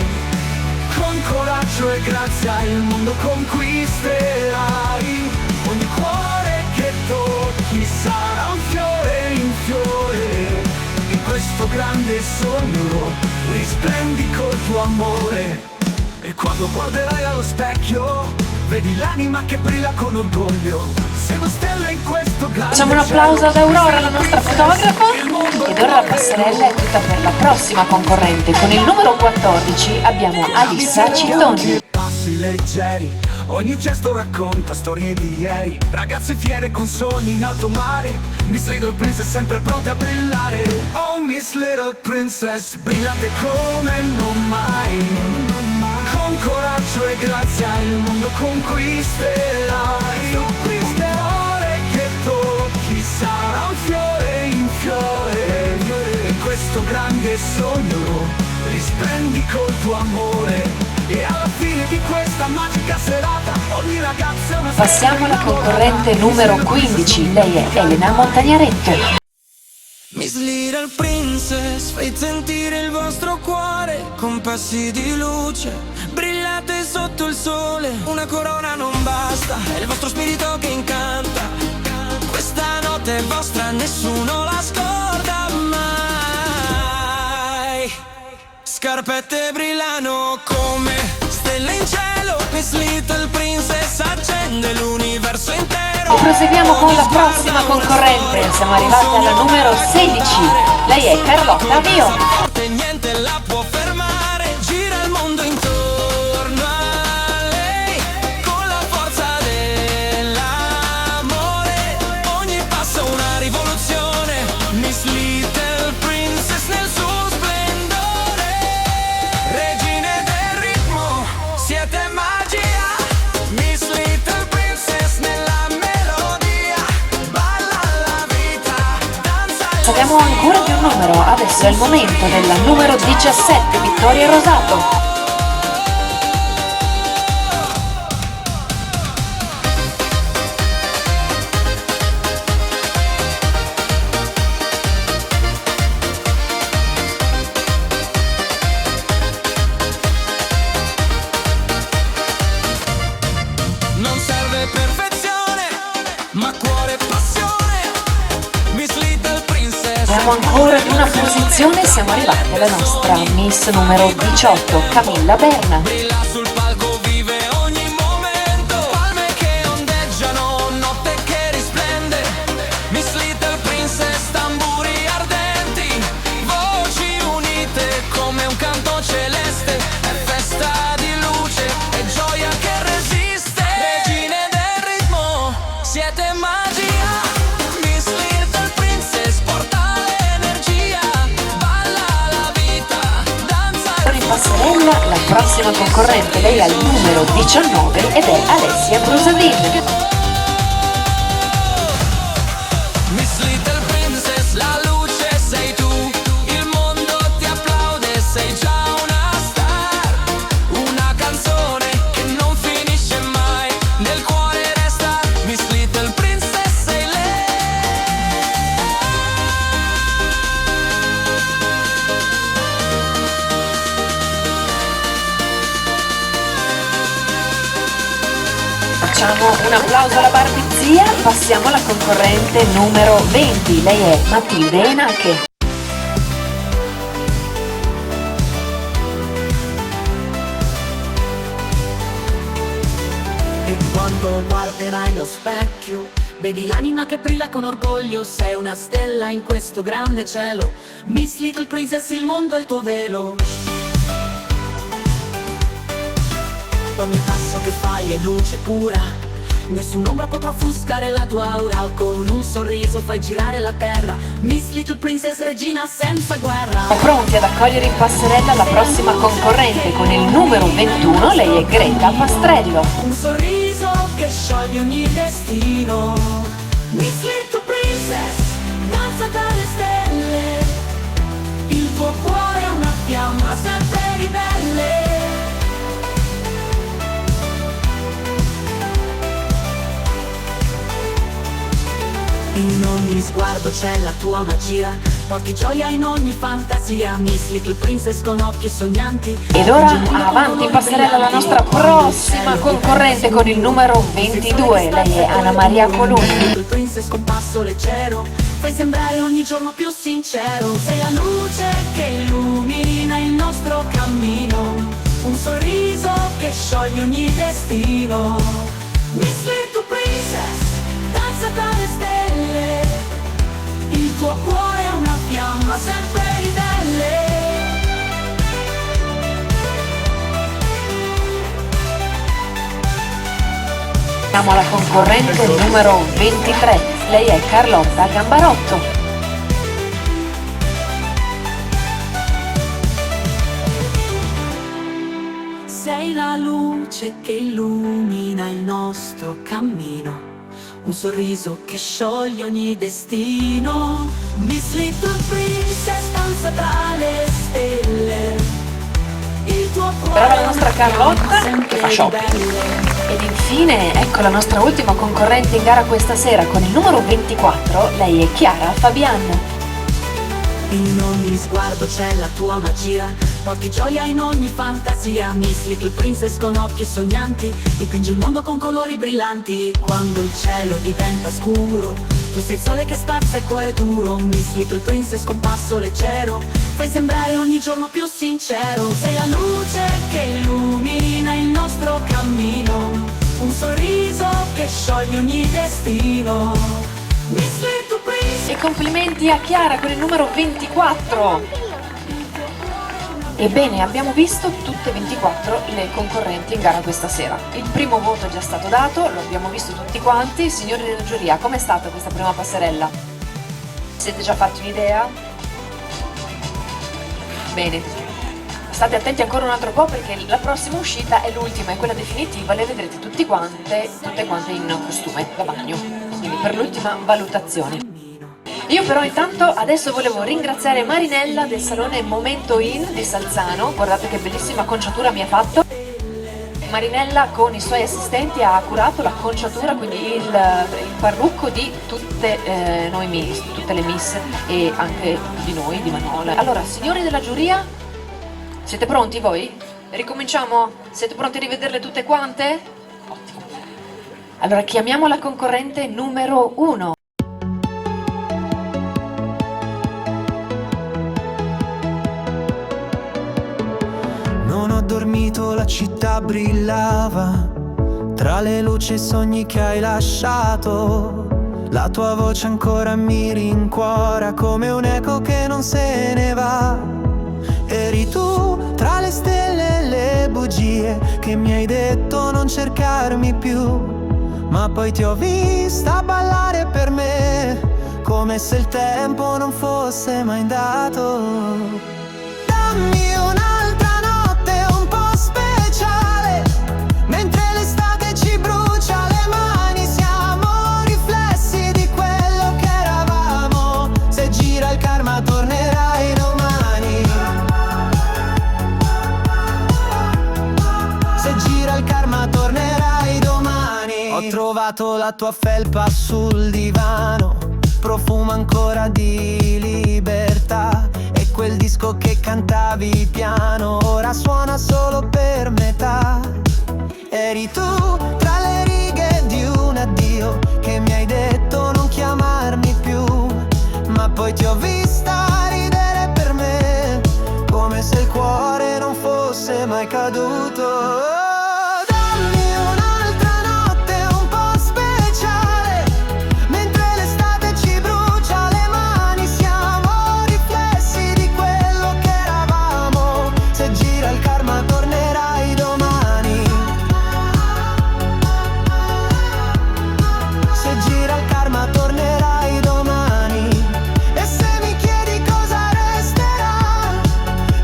Speaker 1: con coraggio e grazia il mondo conquisterai, ogni cuore che tocchi sarà un fiore in fiore, in questo grande sogno risplendi col tuo amore. E quando guarderai allo specchio, vedi l'anima che brilla con orgoglio, sei una stella in questo grande
Speaker 5: Facciamo un applauso ad Aurora, la nostra fotografa. Ed ora la passerella è tutta per la prossima concorrente. Con il numero 14 abbiamo Alissa Cittoni.
Speaker 1: Passi leggeri, ogni gesto racconta storie di ieri, ragazze fiere con sogni in alto mare, Miss Little Princess sempre pronte a brillare. Oh Miss Little Princess, brillante come non mai, con coraggio e grazia il mondo conquisterai, cuore che tocchi sarà un fiore in fiore, in questo grande sogno risprendi col tuo amore, e alla fine di questa magica serata ogni ragazza è una
Speaker 5: Passiamo alla concorrente numero 15, lei è Elena Montagnaretto.
Speaker 1: Miss Little Princess, fai sentire il vostro cuore con passi di luce, brillate sotto il sole, una corona non basta, è il vostro spirito che incanta, questa notte è vostra, nessuno la scorda mai. Scarpette brillano come stelle in cielo, Miss Little Princess accende l'universo intero.
Speaker 5: E proseguiamo con la prossima concorrente, siamo arrivati alla numero 16, lei è Carlotta Vio.
Speaker 1: Forte, niente la può fermare, gira il mondo intorno a lei, con la forza dell'amore, ogni passo una rivoluzione, Miss Little Princess nel suo splendore, regine del ritmo, siete magia, Miss Little Princess nella melodia, balla la vita, danza.
Speaker 5: Sappiamo ancora di un numero, adesso è il momento della numero 17, Vittoria Rosato.
Speaker 1: Non serve perfezione, ma cuore e passione, Miss Little Princess.
Speaker 5: Siamo ancora di una posizione, siamo arrivati alla nostra Miss numero 18, Camilla Berna.
Speaker 1: Brilla sul palco, vive ogni momento, palme che ondeggiano, notte che risplende, Miss Little Princess, tamburi ardenti, voci unite come un canto celeste, è festa di luce e gioia che resiste, regine del ritmo, siete magia, Miss Little Princess porta l'energia, balla la vita, danza.
Speaker 5: Ora in passerella la prossima concorrente, lei è al numero 19 ed è Alessia Brusadin.
Speaker 1: Miss Little Princess, la luce sei tu, il mondo ti applaude, sei già una star, una canzone che non finisce mai, nel cuore resta, Miss Little
Speaker 6: Facciamo un applauso alla Barbizia. Passiamo alla concorrente numero 20. Lei è Matilde Enache.
Speaker 7: E quando guarderai lo specchio, vedi l'anima che brilla con orgoglio. Sei una stella in questo grande cielo. Miss Little Princess, il mondo è il tuo velo. Ogni passo che fai è luce pura, nessun'ombra potrà offuscare la tua aura. Con un sorriso fai girare la terra. Miss Little Princess, regina senza guerra.
Speaker 6: Pronti ad accogliere in passerella la prossima concorrente con il numero 21. Lei è Greta Pastrello.
Speaker 7: Un sorriso che scioglie ogni destino. Miss Little Princess, danza tra le stelle. Il tuo cuore è una fiamma sempre ribelle. In ogni sguardo c'è la tua magia, porti gioia in ogni fantasia. Miss Little Princess con occhi sognanti.
Speaker 6: Ed ora avanti in passerella la nostra prossima concorrente con il numero 22. Lei è Anna Maria Colombi.
Speaker 7: Little Princess con passo leggero, fai sembrare ogni giorno più sincero. Sei la luce che illumina il nostro cammino, un sorriso che scioglie ogni destino. Miss Little Princess, danza tra le stelle. Il tuo cuore è una fiamma sempre ribelle.
Speaker 6: Siamo alla concorrente numero 23. Lei è Carlotta Gambarotto.
Speaker 7: Sei la luce che illumina il nostro cammino, un sorriso che scioglie ogni destino. Miss Little Princess, danza tra le stelle. Il tuo cuore
Speaker 6: Brava la nostra Carlotta che fa shopping.
Speaker 7: ribelle.
Speaker 6: Ed infine ecco la nostra ultima concorrente in gara questa sera con il numero 24. Lei è Chiara Fabian.
Speaker 7: In ogni sguardo c'è la tua magia, porti gioia in ogni fantasia. Miss Little Princess con occhi sognanti, dipingi il mondo con colori brillanti. Quando il cielo diventa scuro, tu sei il sole che spazza il cuore duro. Miss Little Princess con passo leggero, fai sembrare ogni giorno più sincero. Sei la luce che illumina il nostro cammino, un sorriso che scioglie ogni destino. Miss Little Princess.
Speaker 6: E complimenti a Chiara con il numero 24. Ebbene, abbiamo visto tutte e 24 le concorrenti in gara questa sera. Il primo voto è già stato dato, lo abbiamo visto tutti quanti. Signori della giuria, com'è stata questa prima passerella? Siete già fatti un'idea? Bene, state attenti ancora un altro po' perché la prossima uscita è l'ultima, è quella definitiva, le vedrete tutte quante in costume da bagno, quindi per l'ultima valutazione. Io però intanto adesso volevo ringraziare Marinella del salone Momento In di Salzano. Guardate che bellissima acconciatura mi ha fatto. Marinella con i suoi assistenti ha curato l'acconciatura, quindi il parrucco di tutte noi miss, tutte le miss e anche di noi, di Manola. Allora, signori della giuria, siete pronti voi? Ricominciamo? Siete pronti a rivederle tutte quante? Ottimo. Allora chiamiamo la concorrente numero 1.
Speaker 1: Non ho dormito, la città brillava tra le luci e i sogni che hai lasciato. La tua voce ancora mi rincuora come un eco che non se ne va. Eri tu tra le stelle e le bugie che mi hai detto non cercarmi più, ma poi ti ho vista ballare per me come se il tempo non fosse mai andato. Dammi un'altra notte un po' speciale, mentre l'estate ci brucia le mani, siamo riflessi di quello che eravamo. Se gira il karma tornerai domani. Se gira il karma tornerai domani. Ho trovato la tua felpa sul divano, profuma ancora di libertà. E quel disco che cantavi piano ora suona solo per metà. Eri tu tra le righe
Speaker 4: mai caduto. Dammi un'altra notte un po' speciale, mentre l'estate ci brucia le mani, siamo riflessi di quello che eravamo. Se gira il karma tornerai domani. Se gira il karma tornerai domani. E se mi chiedi cosa resterà,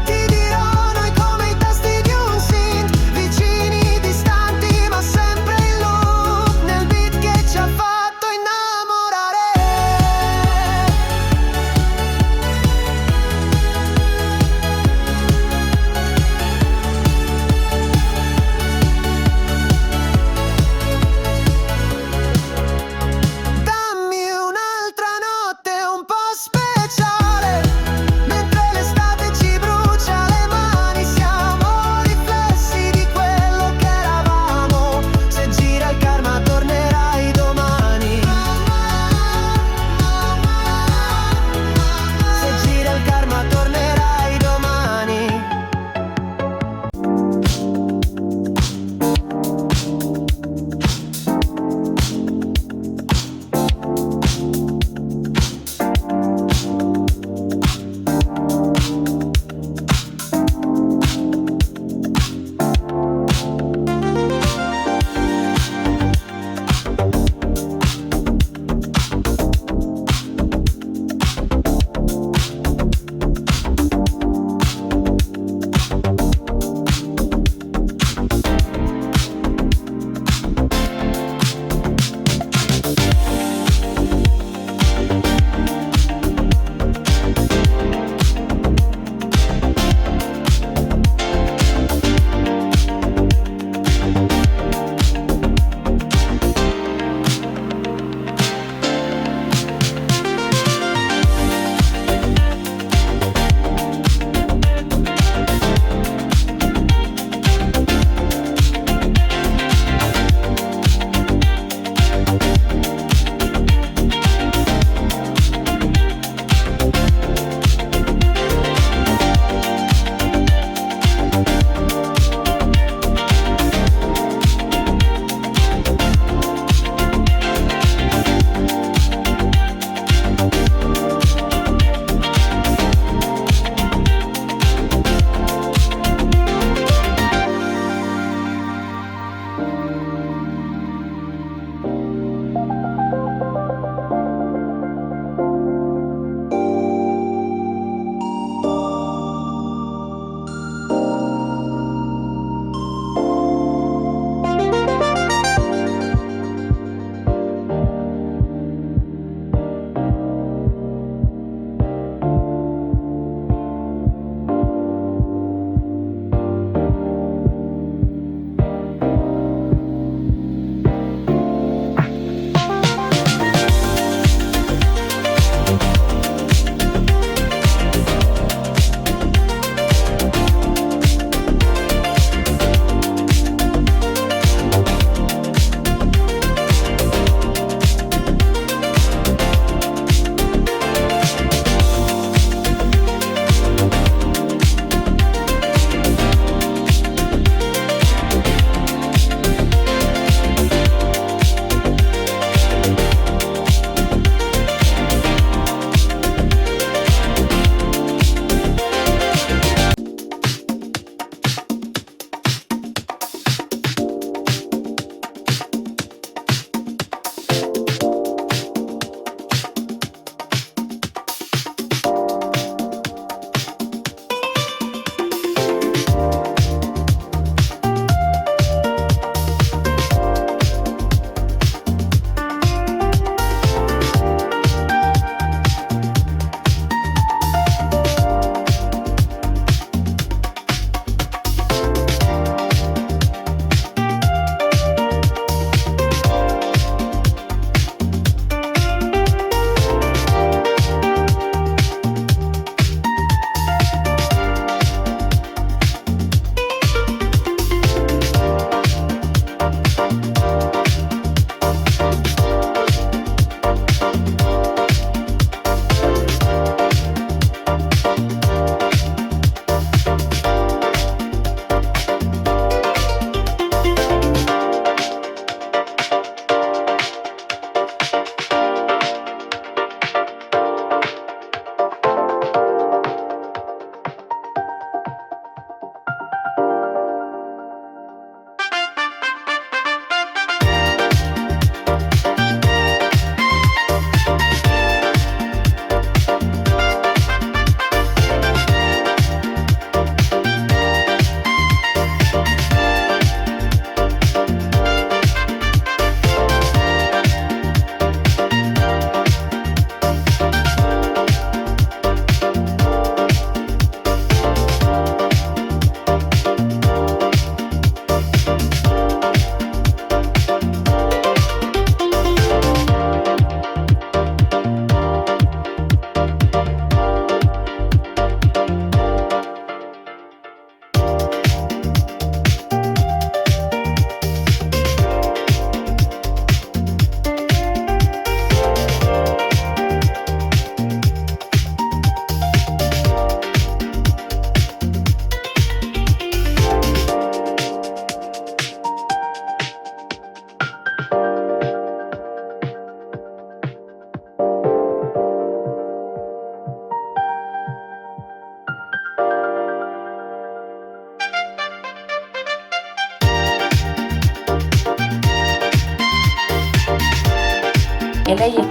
Speaker 4: ti dirò noi come i tasti di un CD.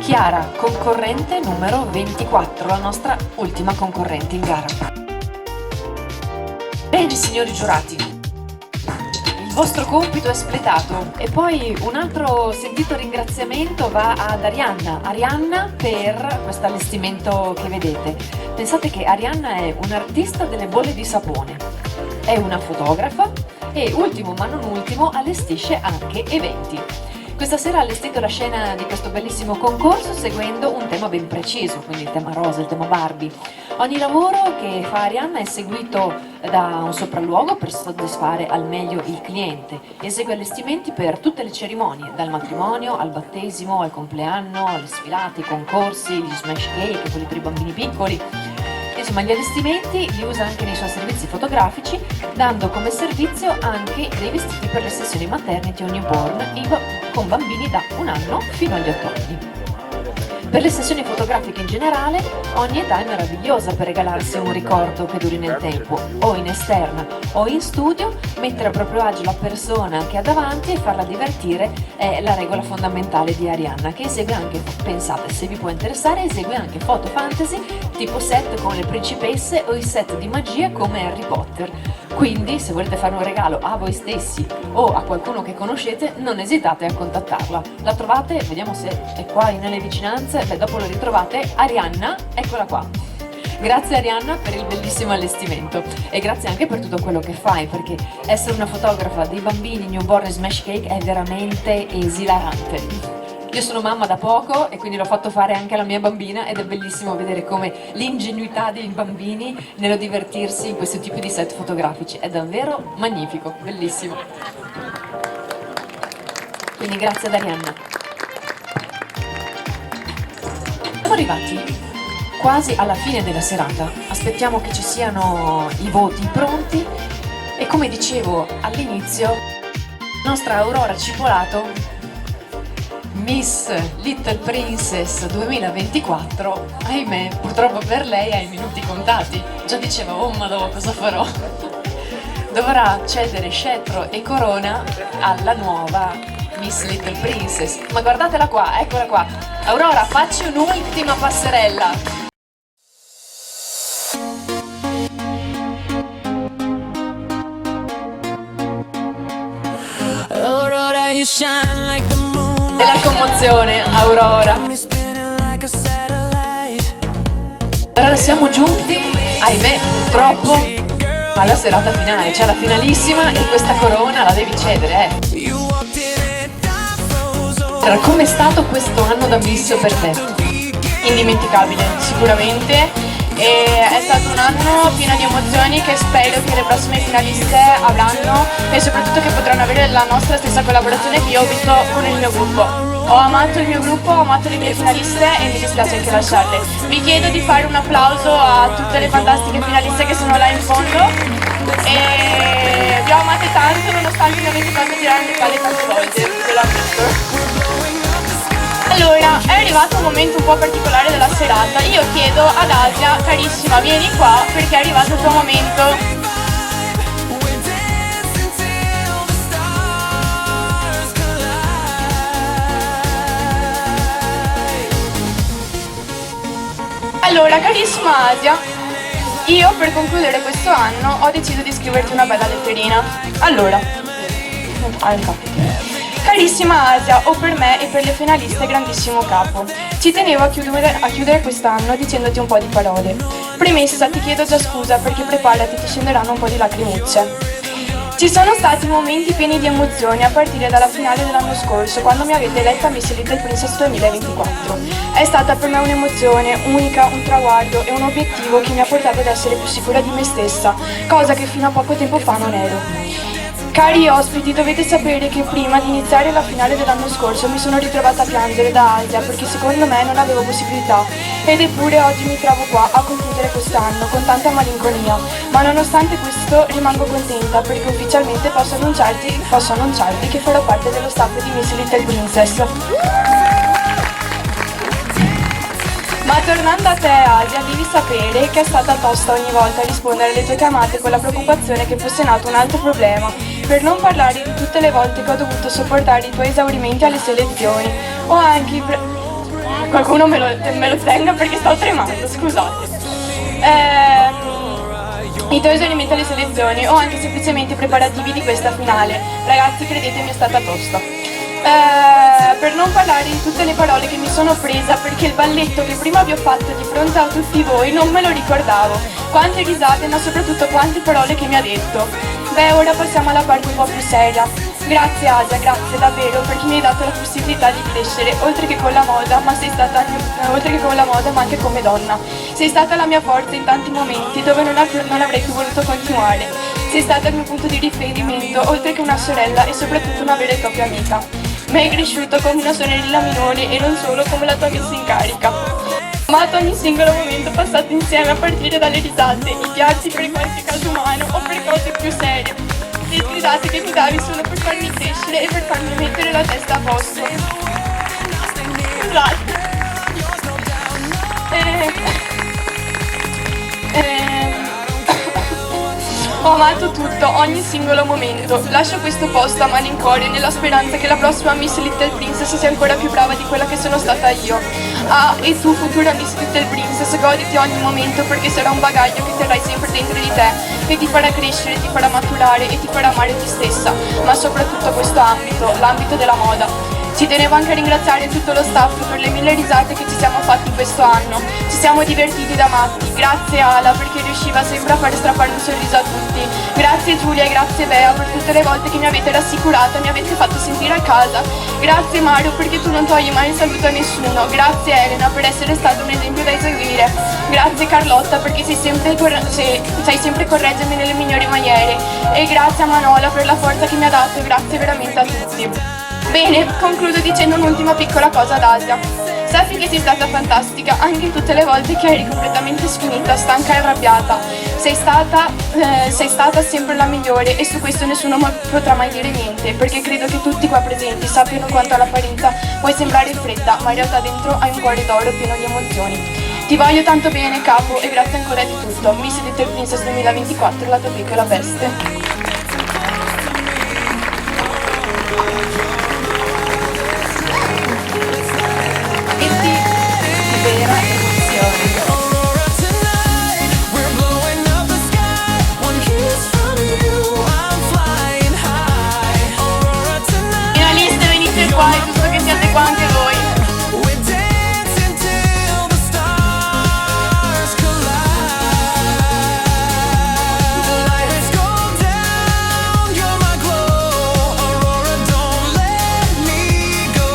Speaker 6: Chiara, concorrente numero 24, la nostra ultima concorrente in gara. Bene, signori giurati, il vostro compito è spletato e poi un altro sentito ringraziamento va ad Arianna per questo allestimento che vedete. Pensate che Arianna è un'artista delle bolle di sapone, è una fotografa e ultimo ma non ultimo allestisce anche eventi. Questa sera ha allestito la scena di questo bellissimo concorso seguendo un tema ben preciso, quindi il tema rosa, il tema Barbie. Ogni lavoro che fa Arianna è seguito da un sopralluogo per soddisfare al meglio il cliente. Esegue allestimenti per tutte le cerimonie, dal matrimonio al battesimo, al compleanno, alle sfilate, i concorsi, gli smash cake, quelli per i bambini piccoli. Insomma, gli allestimenti li usa anche nei suoi servizi fotografici, dando come servizio anche dei vestiti per le sessioni maternity o newborn con bambini da 1 anno fino agli 8 anni. Per le sessioni fotografiche in generale, ogni età è meravigliosa per regalarsi un ricordo che duri nel tempo, o in esterna o in studio, mettere a proprio agio la persona che ha davanti e farla divertire è la regola fondamentale di Arianna, che esegue anche, pensate, se vi può interessare, esegue anche foto fantasy, tipo set con le principesse o i set di magia come Harry Potter. Quindi, se volete fare un regalo a voi stessi o a qualcuno che conoscete, non esitate a contattarla. La trovate, vediamo se è qua nelle vicinanze, beh, dopo lo ritrovate, Arianna, eccola qua. Grazie Arianna per il bellissimo allestimento e grazie anche per tutto quello che fai, perché essere una fotografa dei bambini newborn e smash cake è veramente esilarante. Io sono mamma da poco e quindi l'ho fatto fare anche alla mia bambina ed è bellissimo vedere come l'ingenuità dei bambini nello divertirsi in questo tipo di set fotografici. È davvero magnifico, bellissimo. Quindi grazie ad Arianna. Siamo arrivati quasi alla fine della serata, aspettiamo che ci siano i voti pronti e come dicevo all'inizio, la nostra Aurora Cipolato, Miss Little Princess 2024, ahimè, purtroppo per lei ha i minuti contati. Già diceva, oh madonna, cosa farò? Dovrà cedere scettro e corona alla nuova Miss Little Princess. Ma guardatela qua, eccola qua. Aurora, facci un'ultima passerella.
Speaker 1: Aurora, you shine like the moon.
Speaker 6: E la commozione, Aurora.
Speaker 1: Me spinning like a satellite.
Speaker 6: Ora siamo giunti, ahimè, purtroppo, alla serata finale. C'è la finalissima e questa corona la devi cedere,
Speaker 1: You walked in and I froze over.
Speaker 6: Allora, com'è stato questo anno da Miss per te?
Speaker 8: Indimenticabile, sicuramente. E è stato un anno pieno di emozioni che spero che le prossime finaliste avranno e soprattutto che potranno avere la nostra stessa collaborazione che io ho visto con il mio gruppo. Ho amato il mio gruppo, ho amato le mie finaliste e mi dispiace anche lasciarle. Vi chiedo di fare un applauso a tutte le fantastiche finaliste che sono là in fondo e vi ho amate tanto nonostante mi avete fatto tirare le palle tante volte. Ve lo ammetto. Allora, è arrivato un momento un po' particolare della serata. Io chiedo ad Asia, carissima, vieni qua perché è arrivato il tuo momento.
Speaker 1: We're dancing till the stars collide.
Speaker 8: Allora, carissima Asia, io per concludere questo anno ho deciso di scriverti una bella letterina. Allora, carissima Asia, ho per me e per le finaliste grandissimo capo. Ci tenevo a chiudere quest'anno dicendoti un po' di parole. Premessa, ti chiedo già scusa perché preparati, ti scenderanno un po' di lacrimucce. Ci sono stati momenti pieni di emozioni a partire dalla finale dell'anno scorso, quando mi avete eletta Miss Little Princess 2024. È stata per me un'emozione unica, un traguardo e un obiettivo che mi ha portato ad essere più sicura di me stessa, cosa che fino a poco tempo fa non ero. Cari ospiti, dovete sapere che prima di iniziare la finale dell'anno scorso mi sono ritrovata a piangere da Asia perché secondo me non avevo possibilità ed eppure oggi mi trovo qua a concludere quest'anno con tanta malinconia, ma nonostante questo rimango contenta perché ufficialmente posso annunciarti che farò parte dello staff di Miss Little Princess. Ma tornando a te Asia, devi sapere che è stata tosta ogni volta rispondere alle tue chiamate con la preoccupazione che fosse nato un altro problema, per non parlare di tutte le volte che ho dovuto sopportare i tuoi esaurimenti alle selezioni, o anche qualcuno me lo tenga perché sto tremando, scusate. I tuoi suggerimenti alle selezioni o anche semplicemente i preparativi di questa finale. Ragazzi, credetemi, è stata tosta. Per non parlare di tutte le parole che mi sono presa perché il balletto che prima vi ho fatto di fronte a tutti voi non me lo ricordavo. Quante risate, ma soprattutto quante parole che mi ha detto. Beh, ora passiamo alla parte un po' più seria. Grazie Asia, grazie davvero perché mi hai dato la possibilità di crescere, oltre che con la moda, ma anche come donna. Sei stata la mia forza in tanti momenti dove non avrei più voluto continuare. Sei stata il mio punto di riferimento, oltre che una sorella e soprattutto una vera e propria amica. Mi hai cresciuto come una sorella minore e non solo come la tua messa in carica. Ho amato ogni singolo momento passato insieme a partire dalle risate, i viaggi per qualche caso umano o per cose più serie. Le risate che tu davi solo per farmi crescere e per farmi mettere la testa a posto. Scusate. Ho amato tutto, ogni singolo momento. Lascio questo posto a malincuore nella speranza che la prossima Miss Little Princess sia ancora più brava di quella che sono stata io. Ah, e tu futura Miss Little Princess, goditi ogni momento perché sarà un bagaglio che terrai sempre dentro di te, che ti farà crescere, ti farà maturare e ti farà amare te stessa, ma soprattutto questo ambito, l'ambito della moda. Ci tenevo anche a ringraziare tutto lo staff per le 1000 risate che ci siamo fatti questo anno. Ci siamo divertiti da matti. Grazie Ala perché riusciva sempre a fare strappare un sorriso a tutti. Grazie Giulia e grazie Bea per tutte le volte che mi avete rassicurata e mi avete fatto sentire a casa. Grazie Mario perché tu non togli mai il saluto a nessuno. Grazie Elena per essere stato un esempio da eseguire. Grazie Carlotta perché sai sempre correggermi nelle migliori maniere. E grazie a Manola per la forza che mi ha dato. Grazie veramente a tutti. Bene, concludo dicendo un'ultima piccola cosa ad Asia. Sappi che sei stata fantastica anche tutte le volte che eri completamente sfinita, stanca e arrabbiata. Sei stata sempre la migliore e su questo nessuno potrà mai dire niente, perché credo che tutti qua presenti sappiano quanto all'apparenza puoi sembrare fredda, ma in realtà dentro hai un cuore d'oro pieno di emozioni. Ti voglio tanto bene, capo, e grazie ancora di tutto. Miss Little Princess 2024, la tua piccola peste.
Speaker 6: Vera emozione.
Speaker 1: Aurora tonight, we're blowing up the sky. One kiss from you, I'm flying high. Aurora tonight,
Speaker 8: Finaliste, venite qua, è giusto che siate qua anche voi.
Speaker 1: we're dancing till the stars collide. The lights go down, you're my glow. Aurora, don't let me go.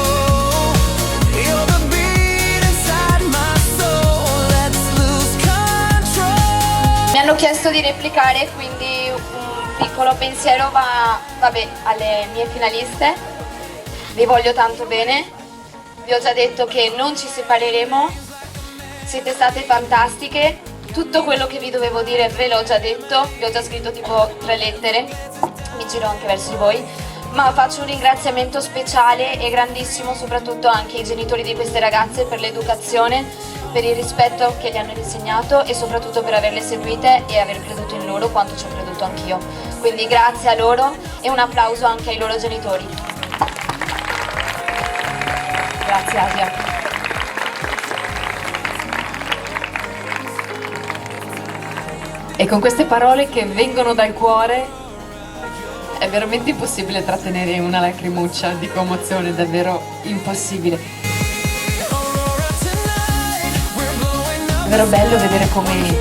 Speaker 1: You're the beat inside my soul. Let's lose control.
Speaker 9: Mi hanno chiesto di replicare, quindi un piccolo pensiero va, alle mie finaliste. Vi voglio tanto bene, vi ho già detto che non ci separeremo, siete state fantastiche, tutto quello che vi dovevo dire ve l'ho già detto, vi ho già scritto tipo 3 lettere, mi giro anche verso di voi, ma faccio un ringraziamento speciale e grandissimo soprattutto anche ai genitori di queste ragazze per l'educazione, per il rispetto che gli hanno insegnato e soprattutto per averle seguite e aver creduto in loro quanto ci ho creduto anch'io. Quindi grazie a loro e un applauso anche ai loro genitori.
Speaker 6: Grazie Asia. E con queste parole che vengono dal cuore è veramente impossibile trattenere una lacrimuccia di commozione, davvero impossibile. È davvero bello vedere come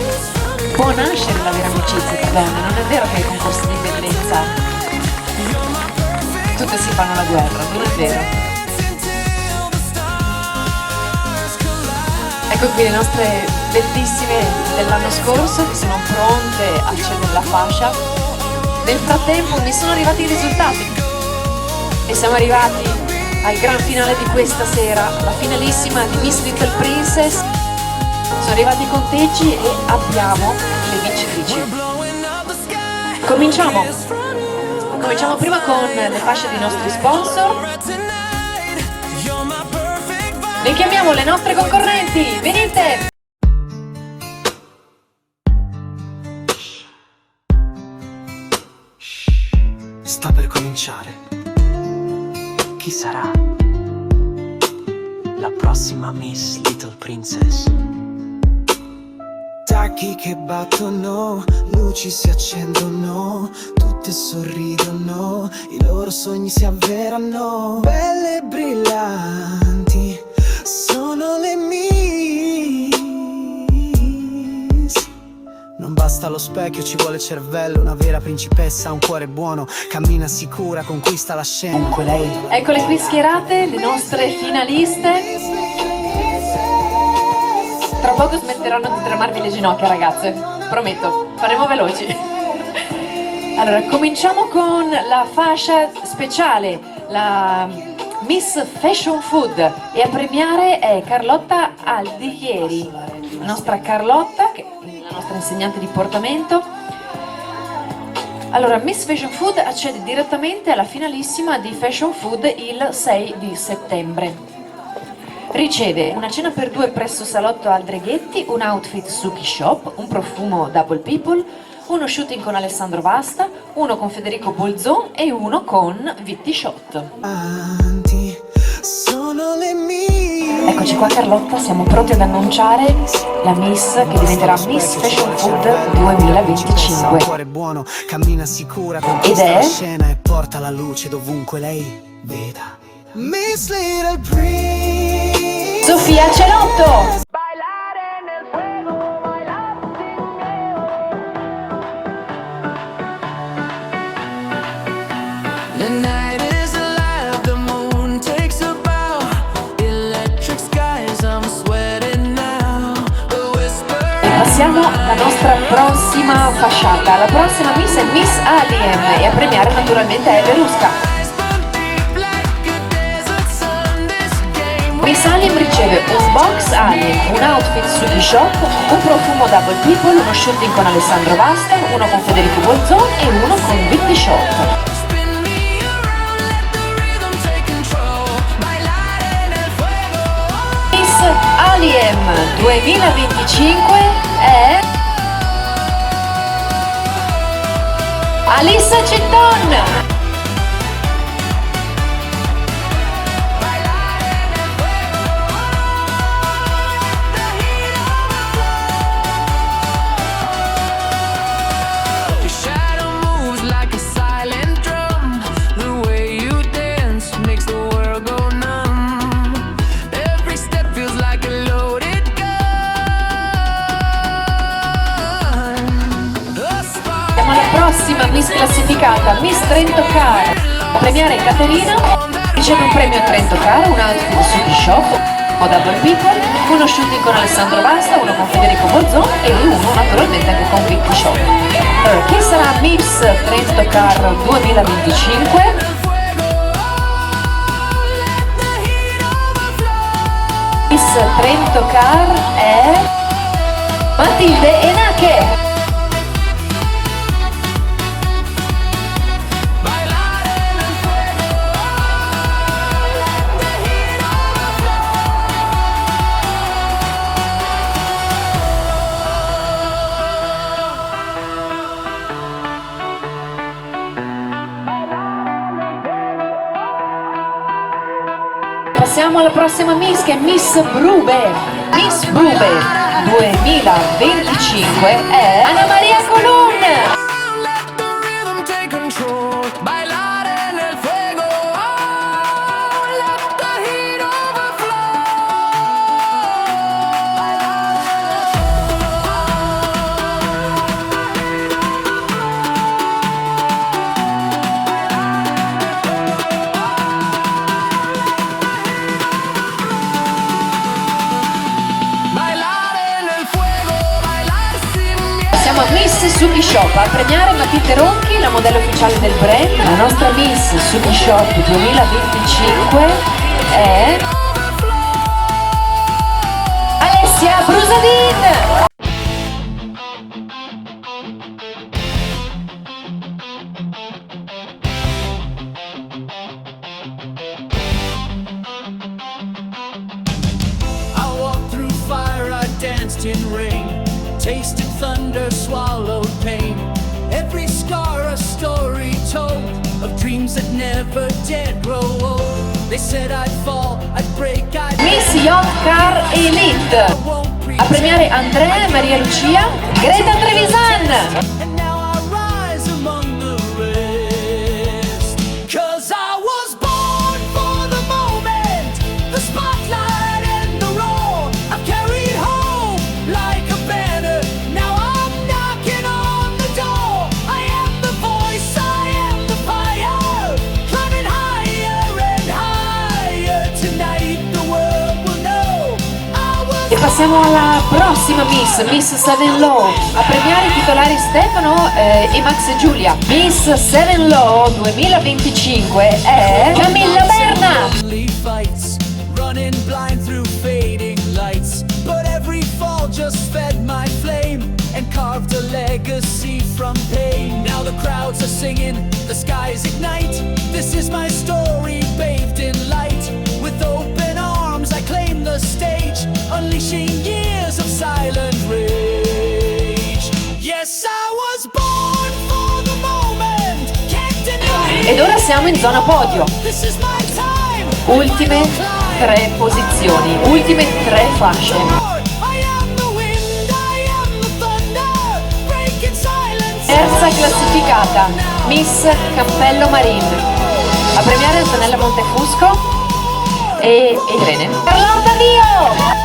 Speaker 6: può nascere la vera amicizia tra donne. Non è vero che ai concorsi di bellezza tutte si fanno la guerra, non è vero. Ecco qui le nostre bellissime dell'anno scorso che sono pronte a cedere la fascia. Nel frattempo mi sono arrivati i risultati e siamo arrivati al gran finale di questa sera, la finalissima di Miss Little Princess. Sono arrivati i conteggi e abbiamo le vincitrici. Cominciamo prima con le fasce dei nostri sponsor. Le chiamiamo le nostre concorrenti, venite!
Speaker 10: Sta per cominciare. Chi sarà la prossima Miss Little Princess.
Speaker 4: Tacchi che battono, luci si accendono, tutte sorridono, i loro sogni si avverano. Belle e brillanti, sono le Miss. Non basta lo specchio, ci vuole cervello, una vera principessa ha un cuore buono, cammina sicura, conquista la scena.
Speaker 6: Comunque lei. Eccole qui schierate, le nostre finaliste. Tra poco smetteranno di tremarvi le ginocchia, ragazze, prometto, faremo veloci. Allora, cominciamo con la fascia speciale, la Miss Fashion Food, e a premiare è Carlotta Aldighieri, la nostra Carlotta, che è la nostra insegnante di portamento. Allora, Miss Fashion Food accede direttamente alla finalissima di Fashion Food il 6 di settembre. Riceve una cena per due presso Salotto Aldreghetti, un outfit Suki Shop, un profumo Double People, uno shooting con Alessandro Basta, uno con Federico Bolzon e uno con Vitti Shot. Eccoci qua Carlotta, siamo pronti ad annunciare la Miss che diventerà Miss Fashion Food 2025. Ed è
Speaker 4: scena e porta la luce dovunque lei veda. Miss Little Prince
Speaker 6: Sofia Celotto.
Speaker 1: The night is alive, the moon takes a bow, electric skies, I'm sweating now. The whisper.
Speaker 6: E passiamo alla nostra prossima fasciata. La prossima Miss è Miss Alien e a premiare naturalmente è Verusca. Miss Alien riceve un box Alien, un outfit Suki Shop, un profumo Double People, uno shooting con Alessandro Basta, uno con Federico Bolzon e uno con Vitti Shop. Miss Alien 2025 è Alissa Cetton. Prossima Miss classificata, Miss Trento Car. A premiare Caterina, riceve un premio Trento Car, un outfit Suki Shop, o Double People, uno shooting con Alessandro Basta, uno con Federico Bolzon e uno naturalmente anche con Vitti Shop. Allora, chi sarà Miss Trento Car 2025? Miss Trento Car è Matilde Enache. Passiamo alla prossima Miss che è Miss Brube. Miss Brube 2025 è Anna Maria Colun. Miss Suki Shop, a premiare Matilde Ronchi, la modella ufficiale del brand. La nostra Miss Suki Shop 2025 è Alessia Brusadin.
Speaker 1: I walked through fire, I danced in rain, tasted thunder, swallowed pain. Every scar a story told of dreams that never did grow old. They said I'd fall, I'd break.
Speaker 5: Miss Yacht Car Elite. A premiare Andrea e Maria Lucia, Greta Trevisan.
Speaker 1: And now I rise among the rest. 'Cause I was born for the moment, the spotlight and the roar. I carried home like a banner. Now I'm knocking on the door. I am the voice, I am the fire. Climbing higher and higher. Tonight the world will know I was.
Speaker 5: E passiamo alla prossima Miss Seven Law. A premiare i titolari Stefano e Max e Giulia. Miss Seven Law 2025 è Camilla Berna.
Speaker 1: Lonely fights, running blind through fading lights. But every fall just fed my flame and carved a legacy from pain. Now the crowds are singing, the skies ignite. This is my story bathed in light. With open arms I claim the stage, unleashing years of silent rage. Yes, I was born for the moment, can't deny.
Speaker 5: Ed ora siamo in zona podio.
Speaker 1: This is my time.
Speaker 5: Ultime 3 posizioni, ultime 3 fasce.
Speaker 1: I am the wind, I am the thunder, breaking silence.
Speaker 5: Terza classificata, Miss Cappello Marin. A premiare Antonella Montefusco e Irene. Carlotta Dio!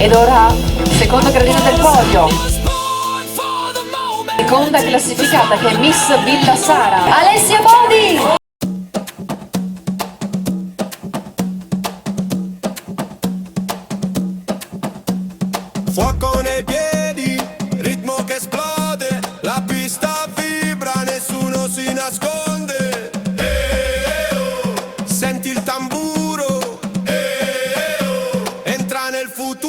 Speaker 5: Ed ora, secondo gradino del podio. Seconda classificata che è Miss Villa Sara, Alessia Bodi!
Speaker 4: Fuoco nei piedi, ritmo che esplode, la pista vibra, nessuno si nasconde. Oh. Senti il tamburo, oh. Entra nel futuro.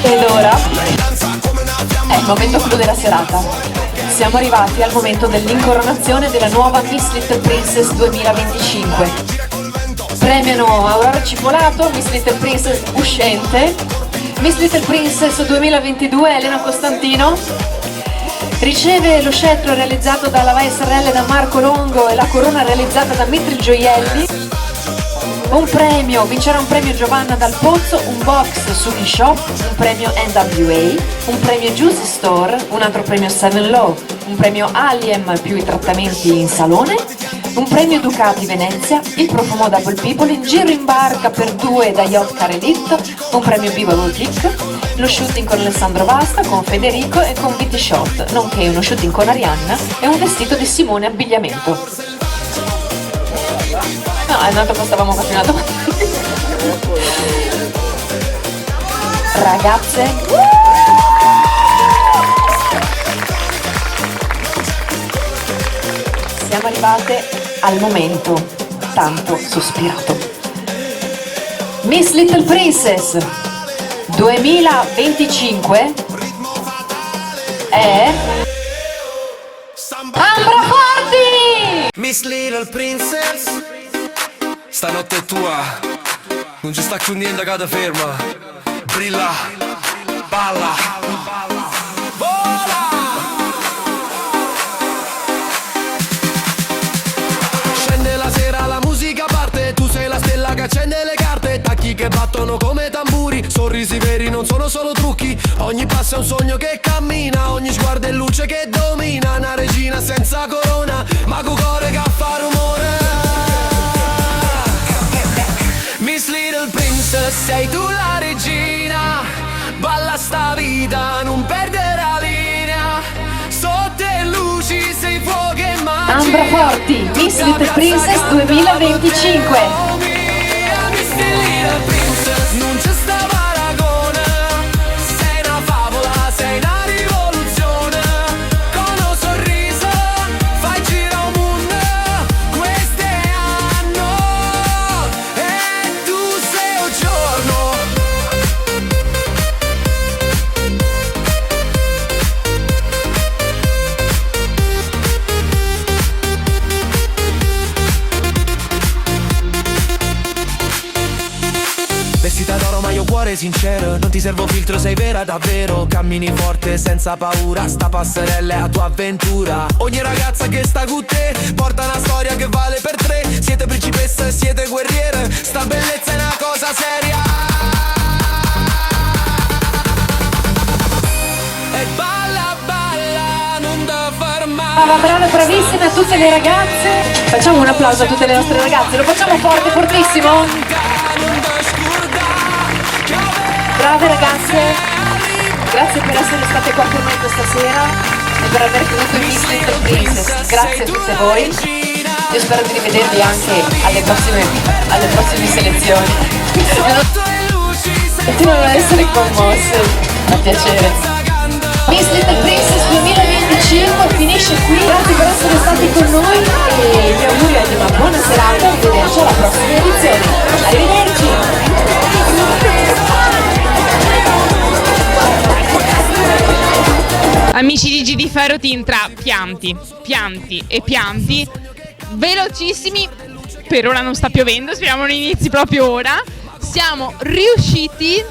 Speaker 5: Ed ora è il momento clou della serata. Siamo arrivati al momento dell'incoronazione della nuova Miss Little Princess 2025. Premiano Aurora Cipolato, Miss Little Princess uscente, Miss Little Princess 2022 Elena Costantino. Riceve lo scettro realizzato dalla VSRL da Marco Longo e la corona realizzata da Mitri Gioielli. Un premio, vincerà un premio Giovanna Dal Pozzo, un box su eShop, un premio NWA, un premio Juicy Store, un altro premio Seven Law, un premio Aliem più i trattamenti in salone, un premio Ducati Venezia, il profumo Double People, in giro in barca per 2 da Yacht Car Elite, un premio Viva Boutique, lo shooting con Alessandro Vasta, con Federico e con Viti Shot, nonché uno shooting con Arianna e un vestito di Simone Abbigliamento. No, è andato, stavamo facendo una domanda. Ragazze, siamo arrivate al momento tanto sospirato. Miss Little Princess 2025 è Ambra Forti!
Speaker 4: Miss Little Princess, stanotte è tua, non ci sta più niente che ti ferma. Brilla, balla, vola. Scende la sera, la musica parte, tu sei la stella che accende le carte. Tacchi che battono come tamburi, sorrisi veri non sono solo trucchi. Ogni passo è un sogno che cammina, ogni sguardo è luce che domina. Una regina senza corona, ma con cuore che fa rumore. Miss Little Princess, sei tu la regina, balla sta vita, non perdere la linea, sotto le luci sei fuoco e magia.
Speaker 5: Ambra Forti, Miss Little Princess 2025.
Speaker 4: Miss Little Princess.
Speaker 1: sincero, non ti servo filtro, sei vera davvero. Cammini forte senza paura, sta passerella è la tua avventura. Ogni ragazza che sta con te porta una storia che vale per tre. Siete principesse e siete guerriere, sta bellezza è una cosa seria. E balla, balla, non da fermare.
Speaker 5: Brave, bravissime a tutte le ragazze. Facciamo un applauso a tutte le nostre ragazze, lo facciamo forte, fortissimo. Brave ragazze, grazie per essere state qua con noi questa sera e per aver creduto in Miss Little Princess. Grazie a tutte voi. Io spero di rivedervi anche alle prossime selezioni. Continuano ad essere commosse, a piacere. Miss Little Princess 2025 finisce qui, grazie per essere stati con noi e vi auguro di una buona serata e arrivederci alla prossima edizione. Arrivederci!
Speaker 3: Amici di GD Ferro Team, tra pianti e pianti velocissimi, per ora non sta piovendo, speriamo non inizi proprio ora, siamo riusciti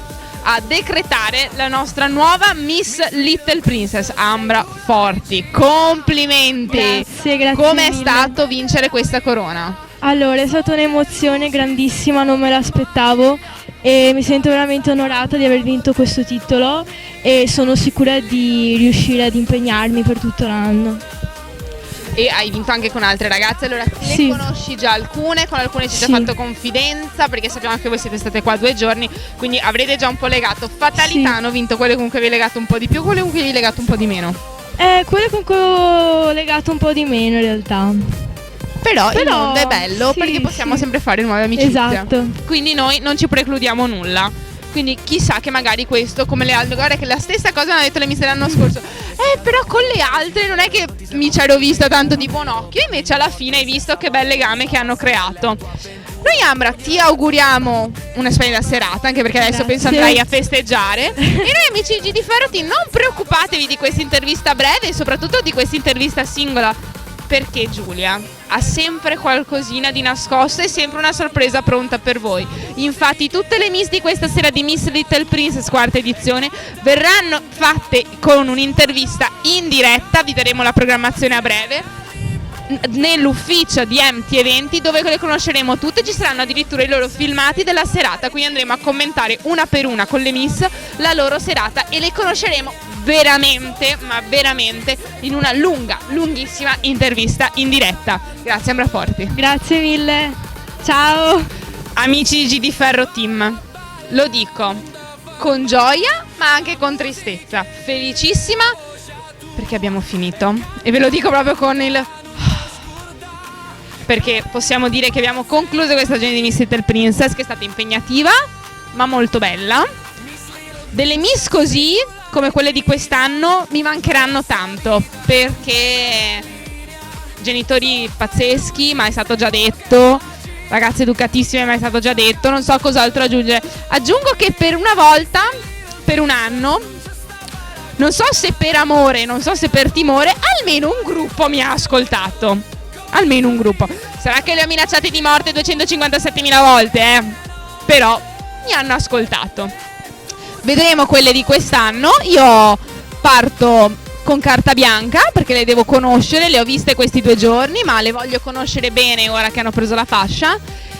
Speaker 3: a decretare la nostra nuova Miss Little Princess, Ambra Forti. Complimenti!
Speaker 8: Grazie
Speaker 3: Com'è
Speaker 8: mille.
Speaker 3: stato vincere questa corona?
Speaker 8: Allora, è stata un'emozione grandissima, non me l'aspettavo e mi sento veramente onorata di aver vinto questo titolo e sono sicura di riuscire ad impegnarmi per tutto l'anno.
Speaker 3: E hai vinto anche con altre ragazze, allora ne
Speaker 8: Sì.
Speaker 3: conosci già alcune, con alcune ci hai
Speaker 8: Sì.
Speaker 3: già fatto confidenza, perché sappiamo che voi siete state qua 2 giorni, quindi avrete già un po' legato. Fatalità,
Speaker 8: Sì.
Speaker 3: hanno vinto quelle con cui vi legato un po' di più, quelle con cui vi legato un po' di meno.
Speaker 8: Quelle con cui ho legato un po' di meno in realtà.
Speaker 3: Però il
Speaker 8: Però,
Speaker 3: mondo è bello,
Speaker 8: sì,
Speaker 3: perché possiamo
Speaker 8: sì.
Speaker 3: sempre fare nuove amicizie.
Speaker 8: Esatto.
Speaker 3: Quindi noi non ci precludiamo nulla. Quindi chissà che magari questo, come le altre, guarda che la stessa cosa hanno detto le Miss dell'anno scorso. Però con le altre non è che mi c'ero vista tanto di buon occhio, invece alla fine hai visto che bel legame che hanno creato. Noi Ambra ti auguriamo una splendida serata, anche perché adesso
Speaker 8: Grazie.
Speaker 3: penso andrai a festeggiare. E noi amici di GD Ferro Team, non preoccupatevi di questa intervista breve e soprattutto di questa intervista singola, perché Giulia ha sempre qualcosina di nascosto e sempre una sorpresa pronta per voi. Infatti tutte le Miss di questa sera di Miss Little Princess quarta edizione verranno fatte con un'intervista in diretta, vi daremo la programmazione a breve, nell'ufficio di MT Eventi, dove le conosceremo tutte, ci saranno addirittura i loro filmati della serata, quindi andremo a commentare una per una con le Miss la loro serata e le conosceremo veramente, ma veramente in una lunghissima intervista in diretta. Grazie Ambra Forti.
Speaker 8: Grazie mille. Ciao.
Speaker 3: Amici di GD Ferro Team, lo dico con gioia ma anche con tristezza, felicissima perché abbiamo finito e ve lo dico proprio con il... perché possiamo dire che abbiamo concluso questa stagione di Miss Little Princess, che è stata impegnativa ma molto bella. Delle Miss così come quelle di quest'anno mi mancheranno tanto, perché genitori pazzeschi, ma è stato già detto, ragazze educatissime, ma è stato già detto, non so cos'altro aggiungere. Aggiungo che per una volta, per un anno, non so se per amore, non so se per timore, almeno un gruppo mi ha ascoltato. Almeno un gruppo. Sarà che le ho minacciate di morte 257.000 volte, però mi hanno ascoltato. Vedremo quelle di quest'anno. Io parto con carta bianca perché le devo conoscere, le ho viste questi 2 giorni, ma le voglio conoscere bene ora che hanno preso la fascia.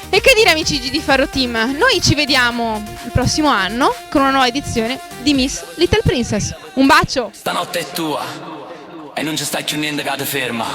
Speaker 3: E che dire amici di Ferro Team, noi ci vediamo il prossimo anno con una nuova edizione di Miss Little Princess. Un bacio!
Speaker 10: Stanotte è tua e non ci sta più niente che ti ferma.